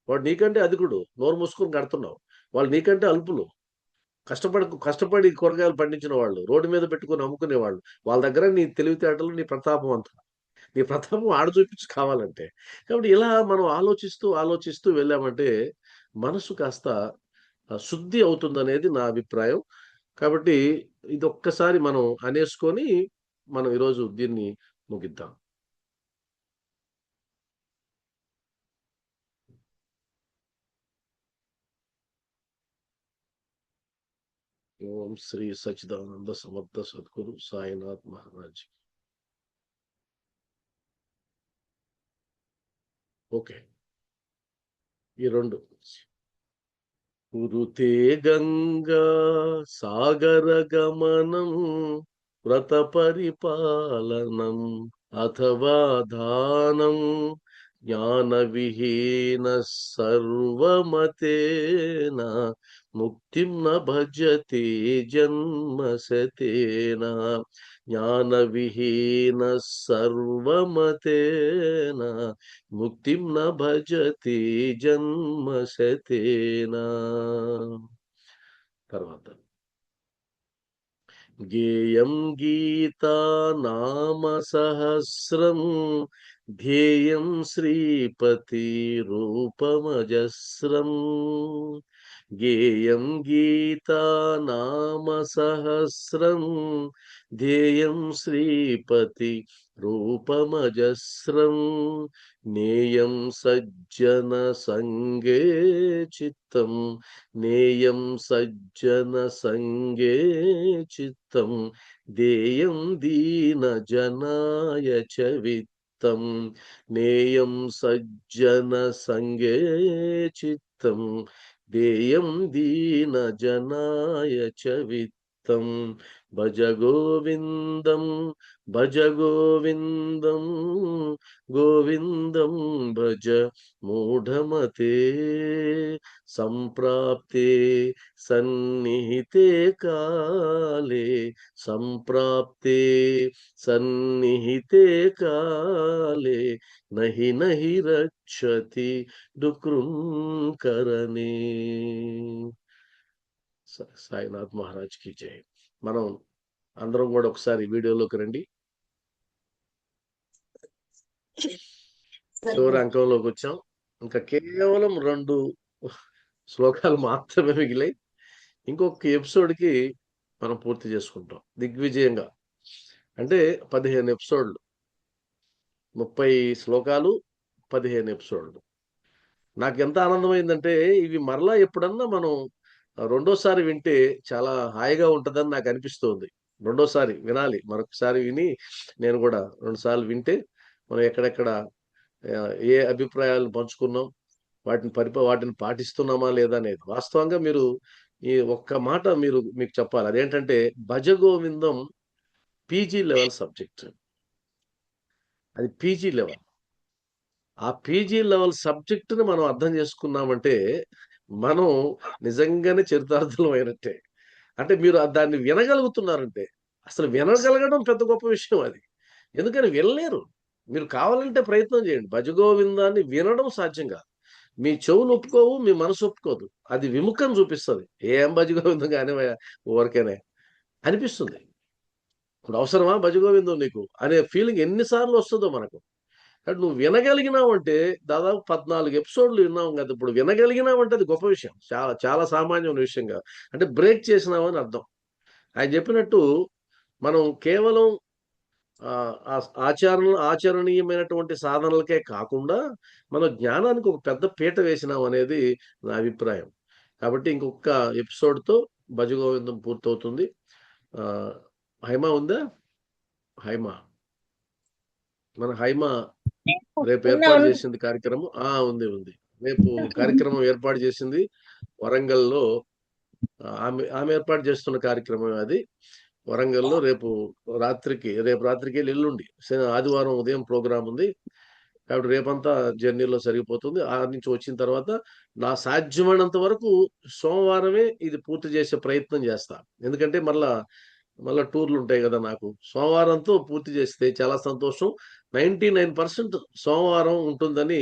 వాడు నీకంటే అధికుడు. నోరు మూసుకొని కడుతున్నావు. వాళ్ళు నీకంటే అల్పులు. కష్టపడి కూరగాయలు పండించిన వాళ్ళు. రోడ్డు మీద పెట్టుకొని అమ్ముకునేవాళ్ళు. వాళ్ళ దగ్గర నీ తెలివితేటలు, నీ ప్రతాపం అంతా. నీ ప్రతాపం ఆడ చూపించు కావాలంటే. కాబట్టి ఇలా మనం ఆలోచిస్తూ వెళ్ళామంటే మనసు కాస్త శుద్ధి అవుతుందనేది నా అభిప్రాయం. కాబట్టి ఇదొక్కసారి మనం అనేసుకొని మనం ఈరోజు దీన్ని ముగిద్దాం. ఓం శ్రీ సచ్చిదానంద సమర్థ సద్గురు సాయినాథ్ మహారాజ్. ఓకే. ఈ 2 కురుతే గంగా సాగర గమనం వ్రత పరిపాలనం అథవా దానం జ్ఞాన విహీన సర్వమతేన ముక్తిం న భజతే జన్మశతేన జ్ఞానవిహీన సర్వమతేన ముక్తిం న భజతే జన్మశతేన. తర్వాత గేయం గీతా నామ సహస్రం ధ్యేయం శ్రీపతి రూపమజస్రం. గేయం గీతా నామ సహస్రం ధ్యేయం శ్రీపతి రూపమజస్రం. నేయం సజ్జన సంగే చిత్తం నేయం సజ్జన సంగే చిత్తం దేయం దీన జనాయ చ విత్తం. నేయం సజ్జన సంగే చిత్తం దేయం దీన జనాయ చ విత్తం. భజ గోవిందం భజ గోవిందం గోవిందం భజ మూఢమతే. సంప్రాప్తే సన్నిహితే కాలే సంప్రాప్తే సన్నిహితే కాలే నహి నహి రక్షతి డుకృంకరణే. సాయినాథ్ మహారాజ్ కి జై. మనం అందరం కూడా ఒకసారి వీడియోలోకి రండి. చివరి అంకంలోకి వచ్చాం. ఇంకా కేవలం 2 శ్లోకాలు మాత్రమే మిగిలాయి. ఇంకొక ఎపిసోడ్కి మనం పూర్తి చేసుకుంటాం దిగ్విజయంగా. అంటే 15 ఎపిసోడ్లు, 30 శ్లోకాలు, 15 ఎపిసోడ్లు. నాకు ఎంత ఆనందమైందంటే ఇవి మరలా ఎప్పుడన్నా మనం రెండోసారి వింటే చాలా హాయిగా ఉంటుందని నాకు అనిపిస్తుంది. రెండోసారి వినాలి, మరొకసారి విని నేను కూడా 2 సార్లు వింటే మనం ఎక్కడెక్కడ ఏ అభిప్రాయాలు పంచుకున్నాం, వాటిని పాటిస్తున్నామా లేదా అనేది. వాస్తవంగా మీరు ఈ ఒక్క మాట మీకు చెప్పాలి. అదేంటంటే భజగోవిందం పీజీ లెవెల్ సబ్జెక్ట్. అది పీజీ లెవెల్. ఆ పీజీ లెవెల్ సబ్జెక్టుని మనం అర్థం చేసుకున్నామంటే మనం నిజంగానే చరితార్థులం అయినట్టే. అంటే మీరు దాన్ని వినగలుగుతున్నారంటే, అసలు వినగలగడం పెద్ద గొప్ప విషయం అది. ఎందుకని వినలేరు. మీరు కావాలంటే ప్రయత్నం చేయండి. భజగోవిందాన్ని వినడం సాధ్యం కాదు. మీ చెవులు ఒప్పుకోవు, మీ మనసు ఒప్పుకోదు. అది విముఖం చూపిస్తుంది. ఏం భజగోవిందం కానీ ఊరికేనే అనిపిస్తుంది. ఇప్పుడు అవసరమా భజగోవిందం నీకు అనే ఫీలింగ్ ఎన్నిసార్లు వస్తుందో మనకు. అంటే నువ్వు వినగలిగినావు అంటే దాదాపు 14 ఎపిసోడ్లు విన్నావు కదా. ఇప్పుడు వినగలిగినావు అంటే అది గొప్ప విషయం. చాలా చాలా సామాన్యమైన విషయంగా, అంటే బ్రేక్ చేసినావని అర్థం. ఆయన చెప్పినట్టు మనం కేవలం ఆచరణీయమైనటువంటి సాధనలకే కాకుండా మనం జ్ఞానానికి ఒక పెద్ద పీట వేసినాం అనేది నా అభిప్రాయం. కాబట్టి ఇంకొక ఎపిసోడ్తో భజగోవిందం పూర్తవుతుంది. హైమా ఉందా? హైమా, మన హైమా రేపు ఏర్పాటు చేసింది కార్యక్రమం. ఉంది. రేపు కార్యక్రమం ఏర్పాటు చేసింది వరంగల్లో. ఆమె ఏర్పాటు చేస్తున్న కార్యక్రమం అది. వరంగల్లో రేపు రాత్రికి ఎల్లుండి ఆదివారం ఉదయం ప్రోగ్రాం ఉంది. కాబట్టి రేపంతా జర్నీలో సరిగిపోతుంది. ఆ నుంచి వచ్చిన తర్వాత నా సాధ్యమైనంత వరకు సోమవారమే ఇది పూర్తి చేసే ప్రయత్నం చేస్తా. ఎందుకంటే మళ్ళా టూర్లు ఉంటాయి కదా నాకు. సోమవారంతో పూర్తి చేస్తే చాలా సంతోషం. 99% సోమవారం ఉంటుందని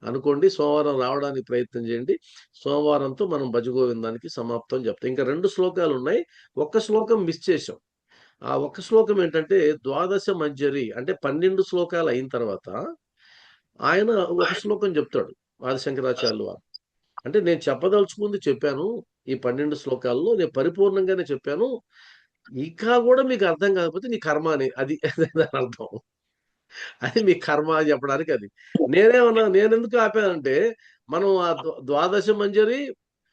అనుకోండి. సోమవారం రావడానికి ప్రయత్నం చేయండి. సోమవారంతో మనం భజగోవిందానికి సమాప్తం చెప్తాం. ఇంకా 2 శ్లోకాలు ఉన్నాయి. ఒక్క శ్లోకం మిస్ చేసాం. ఆ ఒక్క శ్లోకం ఏంటంటే ద్వాదశ మంజరి, అంటే 12 శ్లోకాలు అయిన తర్వాత ఆయన ఒక శ్లోకం చెప్తాడు ఆదిశంకరాచార్యులు వారు. అంటే నేను చెప్పదలుచుకుంది చెప్పాను. ఈ 12 శ్లోకాల్లో నేను పరిపూర్ణంగానే చెప్పాను. ఇంకా కూడా మీకు అర్థం కాకపోతే నీ కర్మ అని, అది అర్థం. అది మీ కర్మ అని చెప్పడానికి అది. నేనెందుకు ఆపానంటే మనం ఆ ద్వాదశ మంజరి,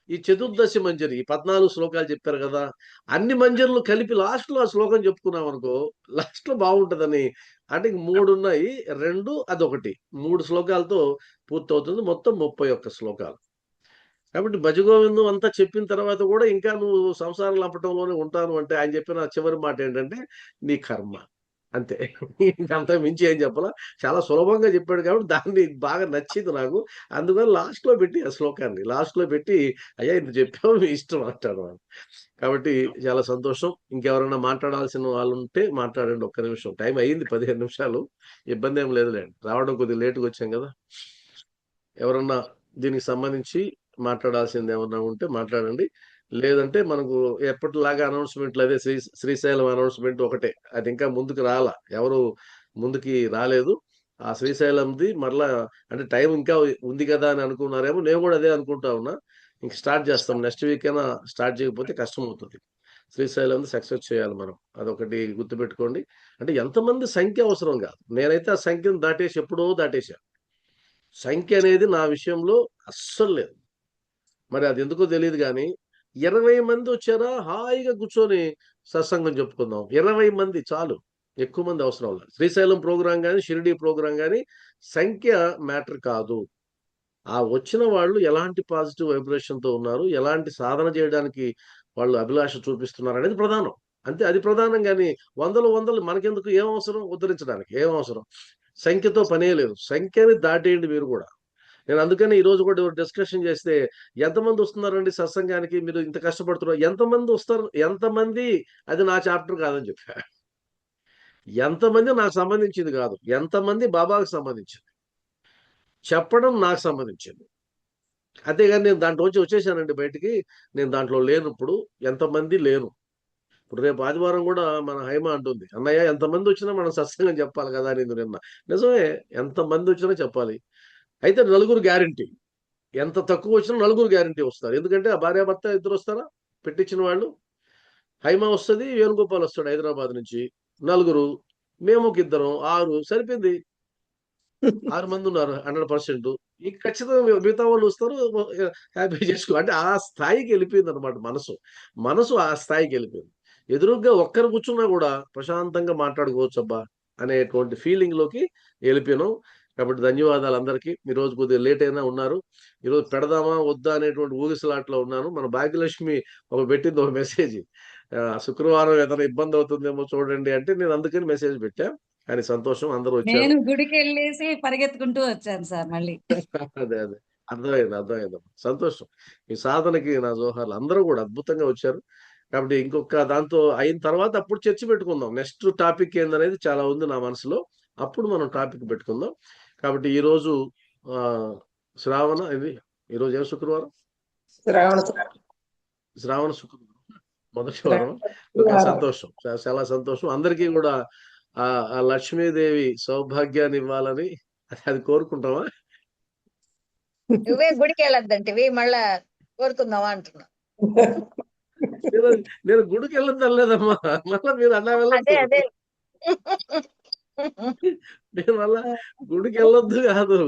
ఈ చతుర్దశి మంజరి, 14 శ్లోకాలు చెప్పారు కదా, అన్ని మంజరులు కలిపి లాస్ట్ లో ఆ శ్లోకం చెప్పుకున్నాం అనుకో, లాస్ట్ లో బాగుంటదని. అంటే 3 ఉన్నాయి, 2 అదొకటి, 3 శ్లోకాలతో పూర్తవుతుంది. మొత్తం 31 శ్లోకాలు. కాబట్టి భజగోవిందం అంతా చెప్పిన తర్వాత కూడా ఇంకా నువ్వు సంసారం లంపటంలోనే ఉంటాను అంటే ఆయన చెప్పిన చివరి మాట ఏంటంటే నీ కర్మ. అంతే. అంతకు మించి ఏం చెప్పాలా. చాలా సులభంగా చెప్పాడు కాబట్టి దాన్ని బాగా నచ్చింది నాకు. అందుకని లాస్ట్‌లో పెట్టి ఆ శ్లోకాన్ని లాస్ట్‌లో పెట్టి అయ్యా ఇంత చెప్పావు మీ ఇష్టం అంటాడు వాడు. కాబట్టి చాలా సంతోషం. ఇంకెవరైనా మాట్లాడాల్సిన వాళ్ళుంటే మాట్లాడండి ఒక్క నిమిషం. టైం అయింది 15 నిమిషాలు. ఇబ్బందేం లేదులెండి. రావడం కొద్దిగా లేట్‌గా వచ్చాం గదా! ఎవరన్నా దీనికి సంబంధించి మాట్లాడాల్సిందేమన్నా ఉంటే మాట్లాడండి. లేదంటే మనకు ఎప్పటిలాగా అనౌన్స్‌మెంట్లు అదే శ్రీశైలం అనౌన్స్‌మెంట్ ఒకటే. అది ఇంకా ముందుకు రాలా. ఎవరు ముందుకి రాలేదు. ఆ శ్రీశైలంది మరలా అంటే టైం ఇంకా ఉంది కదా అని అనుకున్నారేమో. నేను కూడా అదే అనుకుంటా ఉన్నా. ఇంక స్టార్ట్ చేస్తాం. నెక్స్ట్ వీక్ అయినా స్టార్ట్ చేయకపోతే కష్టమవుతది. శ్రీశైలంది సక్సెస్ చేయాలి మనం. అదొకటి గుర్తుపెట్టుకోండి. అంటే ఎంతమంది సంఖ్య అవసరం కాదు. నేనైతే ఆ సంఖ్యను దాటేసి ఎప్పుడో దాటేసా. సంఖ్య అనేది నా విషయంలో అస్సలు లేదు. మరి అది ఎందుకో తెలీదు గానీ, 20 మంది వచ్చారా హాయిగా కూర్చొని సత్సంగం చెప్పుకుందాం. 20 మంది చాలు. ఎక్కువ మంది అవసరం లేదు. శ్రీశైలం ప్రోగ్రామ్ గాని, షిరిడీ ప్రోగ్రామ్ గాని సంఖ్య మ్యాటర్ కాదు. ఆ వచ్చిన వాళ్ళు ఎలాంటి పాజిటివ్ వైబ్రేషన్‌తో ఉన్నారు, ఎలాంటి సాధన చేయడానికి వాళ్ళు అభిలాష చూపిస్తున్నారనేది ప్రధానం. అంతే అది ప్రధానం గాని వందలు, వందలు మనకెందుకు ఏం అవసరం ఉద్ధరించడానికి? ఏం అవసరం? సంఖ్యతో పనే లేదు. సంఖ్యని దాటేయండి మీరు గూడా. నేను అందుకని ఈరోజు కూడా డిస్కషన్ చేస్తే ఎంతమంది వస్తున్నారండి సత్సంగానికి మీరు ఇంత కష్టపడుతున్నారు ఎంతమంది వస్తారు ఎంతమంది అది నా చాప్టర్ కాదని చెప్పా ఎంతమంది నాకు సంబంధించింది కాదు ఎంతమంది బాబాకు సంబంధించింది చెప్పడం నాకు సంబంధించింది అంతేగాని నేను దాంట్లోంచి వచ్చేసానండి బయటికి నేను దాంట్లో లేను ఇప్పుడు ఎంతమంది లేను ఇప్పుడు రేపు ఆదివారం కూడా మన హైమ అంటుంది అన్నయ్య ఎంతమంది వచ్చినా మనం సత్సంగం చెప్పాలి కదా అని నిన్న నిజమే ఎంతమంది వచ్చినా చెప్పాలి అయితే నలుగురు గ్యారంటీ ఎంత తక్కువ వచ్చినా నలుగురు గ్యారంటీ వస్తారు ఎందుకంటే ఆ భార్యాభర్త ఇద్దరు వస్తారా పెట్టించిన వాళ్ళు హైమ వస్తుంది వేణుగోపాల్ వస్తాడు హైదరాబాద్ నుంచి నలుగురు మేము ఒక ఇద్దరం 6 సరిపోయింది 6 మంది ఉన్నారు 100% ఇక ఖచ్చితంగా మిగతా వాళ్ళు వస్తారు హ్యాపీ చేసుకో అంటే ఆ స్థాయికి వెళ్ళిపోయింది అనమాట మనసు ఆ స్థాయికి వెళ్ళిపోయింది ఎదురుగ్గా ఒక్కరు కూర్చున్నా కూడా ప్రశాంతంగా మాట్లాడుకోవచ్చు అబ్బా అనేటువంటి ఫీలింగ్ లోకి వెళ్ళిపోయినాం కాబట్టి ధన్యవాదాలు అందరికీ ఈరోజు కొద్దిగా లేట్ అయినా ఉన్నారు ఈరోజు పెడదామా వద్దా అనేటువంటి ఊగిసలాట్లో ఉన్నాను మన భాగ్యలక్ష్మి పెట్టింది ఒక మెసేజ్ శుక్రవారం ఏదైనా ఇబ్బంది అవుతుందేమో చూడండి అంటే నేను అందుకని మెసేజ్ పెట్టా కానీ సంతోషం అందరూ వచ్చారు
నేను గుడికి వెళ్ళేసి పరిగెత్తుకుంటూ వచ్చాను సార్ మళ్ళీ
అదే అదే అర్థమైంది సంతోషం మీ సాధనకి నా జోహార్లు అందరూ కూడా అద్భుతంగా వచ్చారు కాబట్టి ఇంకొక దాంతో అయిన తర్వాత అప్పుడు చర్చ పెట్టుకుందాం నెక్స్ట్ టాపిక్ ఏందనేది చాలా ఉంది నా మనసులో అప్పుడు మనం టాపిక్ పెట్టుకుందాం కాబట్టి ఈ రోజు శ్రావణ ఇది ఈరోజు ఏ శుక్రవారం శ్రావణ శుక్రవారం మొదటి వారం సంతోషం చాలా సంతోషం అందరికీ కూడా ఆ లక్ష్మీదేవి సౌభాగ్యాన్ని ఇవ్వాలని అది కోరుకుంటామా
నువ్వే గుడికి వెళ్ళొద్దంటివి మళ్ళా కోరుకుందామా అంటున్నా
నేను గుడికి వెళ్ళొద్దలేదమ్మా మళ్ళా మీరు అన్నా వెళ్ళొద్దు
అదే
నేను మళ్ళా గుడికి వెళ్ళొద్దు కాదు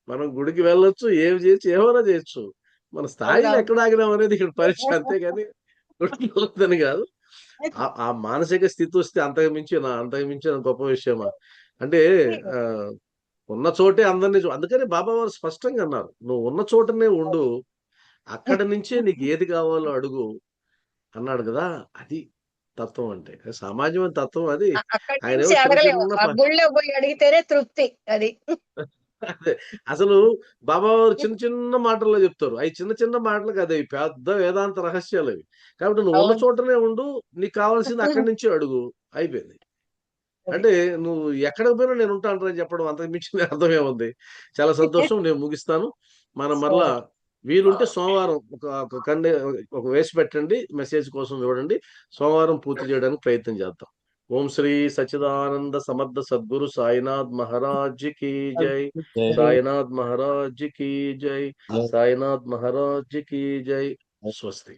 మనం గుడికి వెళ్ళొచ్చు ఏమి చేయొచ్చు ఏమైనా చేయొచ్చు మన స్థాయిలో ఎక్కడ ఆగినాం అనేది ఇక్కడ పరీక్ష అంతేగాని గుడికి వెళ్ళొద్దని కాదు ఆ మానసిక స్థితి వస్తే అంతకు మించిన గొప్ప విషయమా అంటే ఉన్న చోటే అందరినీ అందుకని బాబా వారు స్పష్టంగా అన్నారు నువ్వు ఉన్న చోటనే ఉండు అక్కడ నుంచే నీకు ఏది కావాలో అడుగు అన్నాడు కదా అది తత్వం అంటే సమాజం తత్వం అది ఆయన
గుళ్ళో పోయి అడిగితేనే తృప్తి అది
అదే అసలు బాబా వారు చిన్న చిన్న మాటల్లో చెప్తారు అవి చిన్న చిన్న మాటలు కదా అవి పెద్ద వేదాంత రహస్యాలు అవి కాబట్టి నువ్వు ఉన్న చోటనే ఉండు నీకు కావాల్సింది అక్కడి నుంచి అడుగు అయిపోయింది అంటే నువ్వు ఎక్కడికి పోయినా నేను ఉంటాను అని చెప్పడం అంతకు మించిన అర్థమే ఉంది చాలా సంతోషం నేను ముగిస్తాను మనం మరలా వీలుంటే సోమవారం ఒక వేసి పెట్టండి మెసేజ్ కోసం చూడండి సోమవారం పూర్తి చేయడానికి ప్రయత్నం చేద్దాం ఓం శ్రీ సచ్చిదానంద సమర్థ సద్గురు సాయినాథ్ మహారాజ్ కి జై సాయినాథ్ మహారాజ్ కి జై సాయినాథ్ మహారాజ్ కి జై స్వస్తి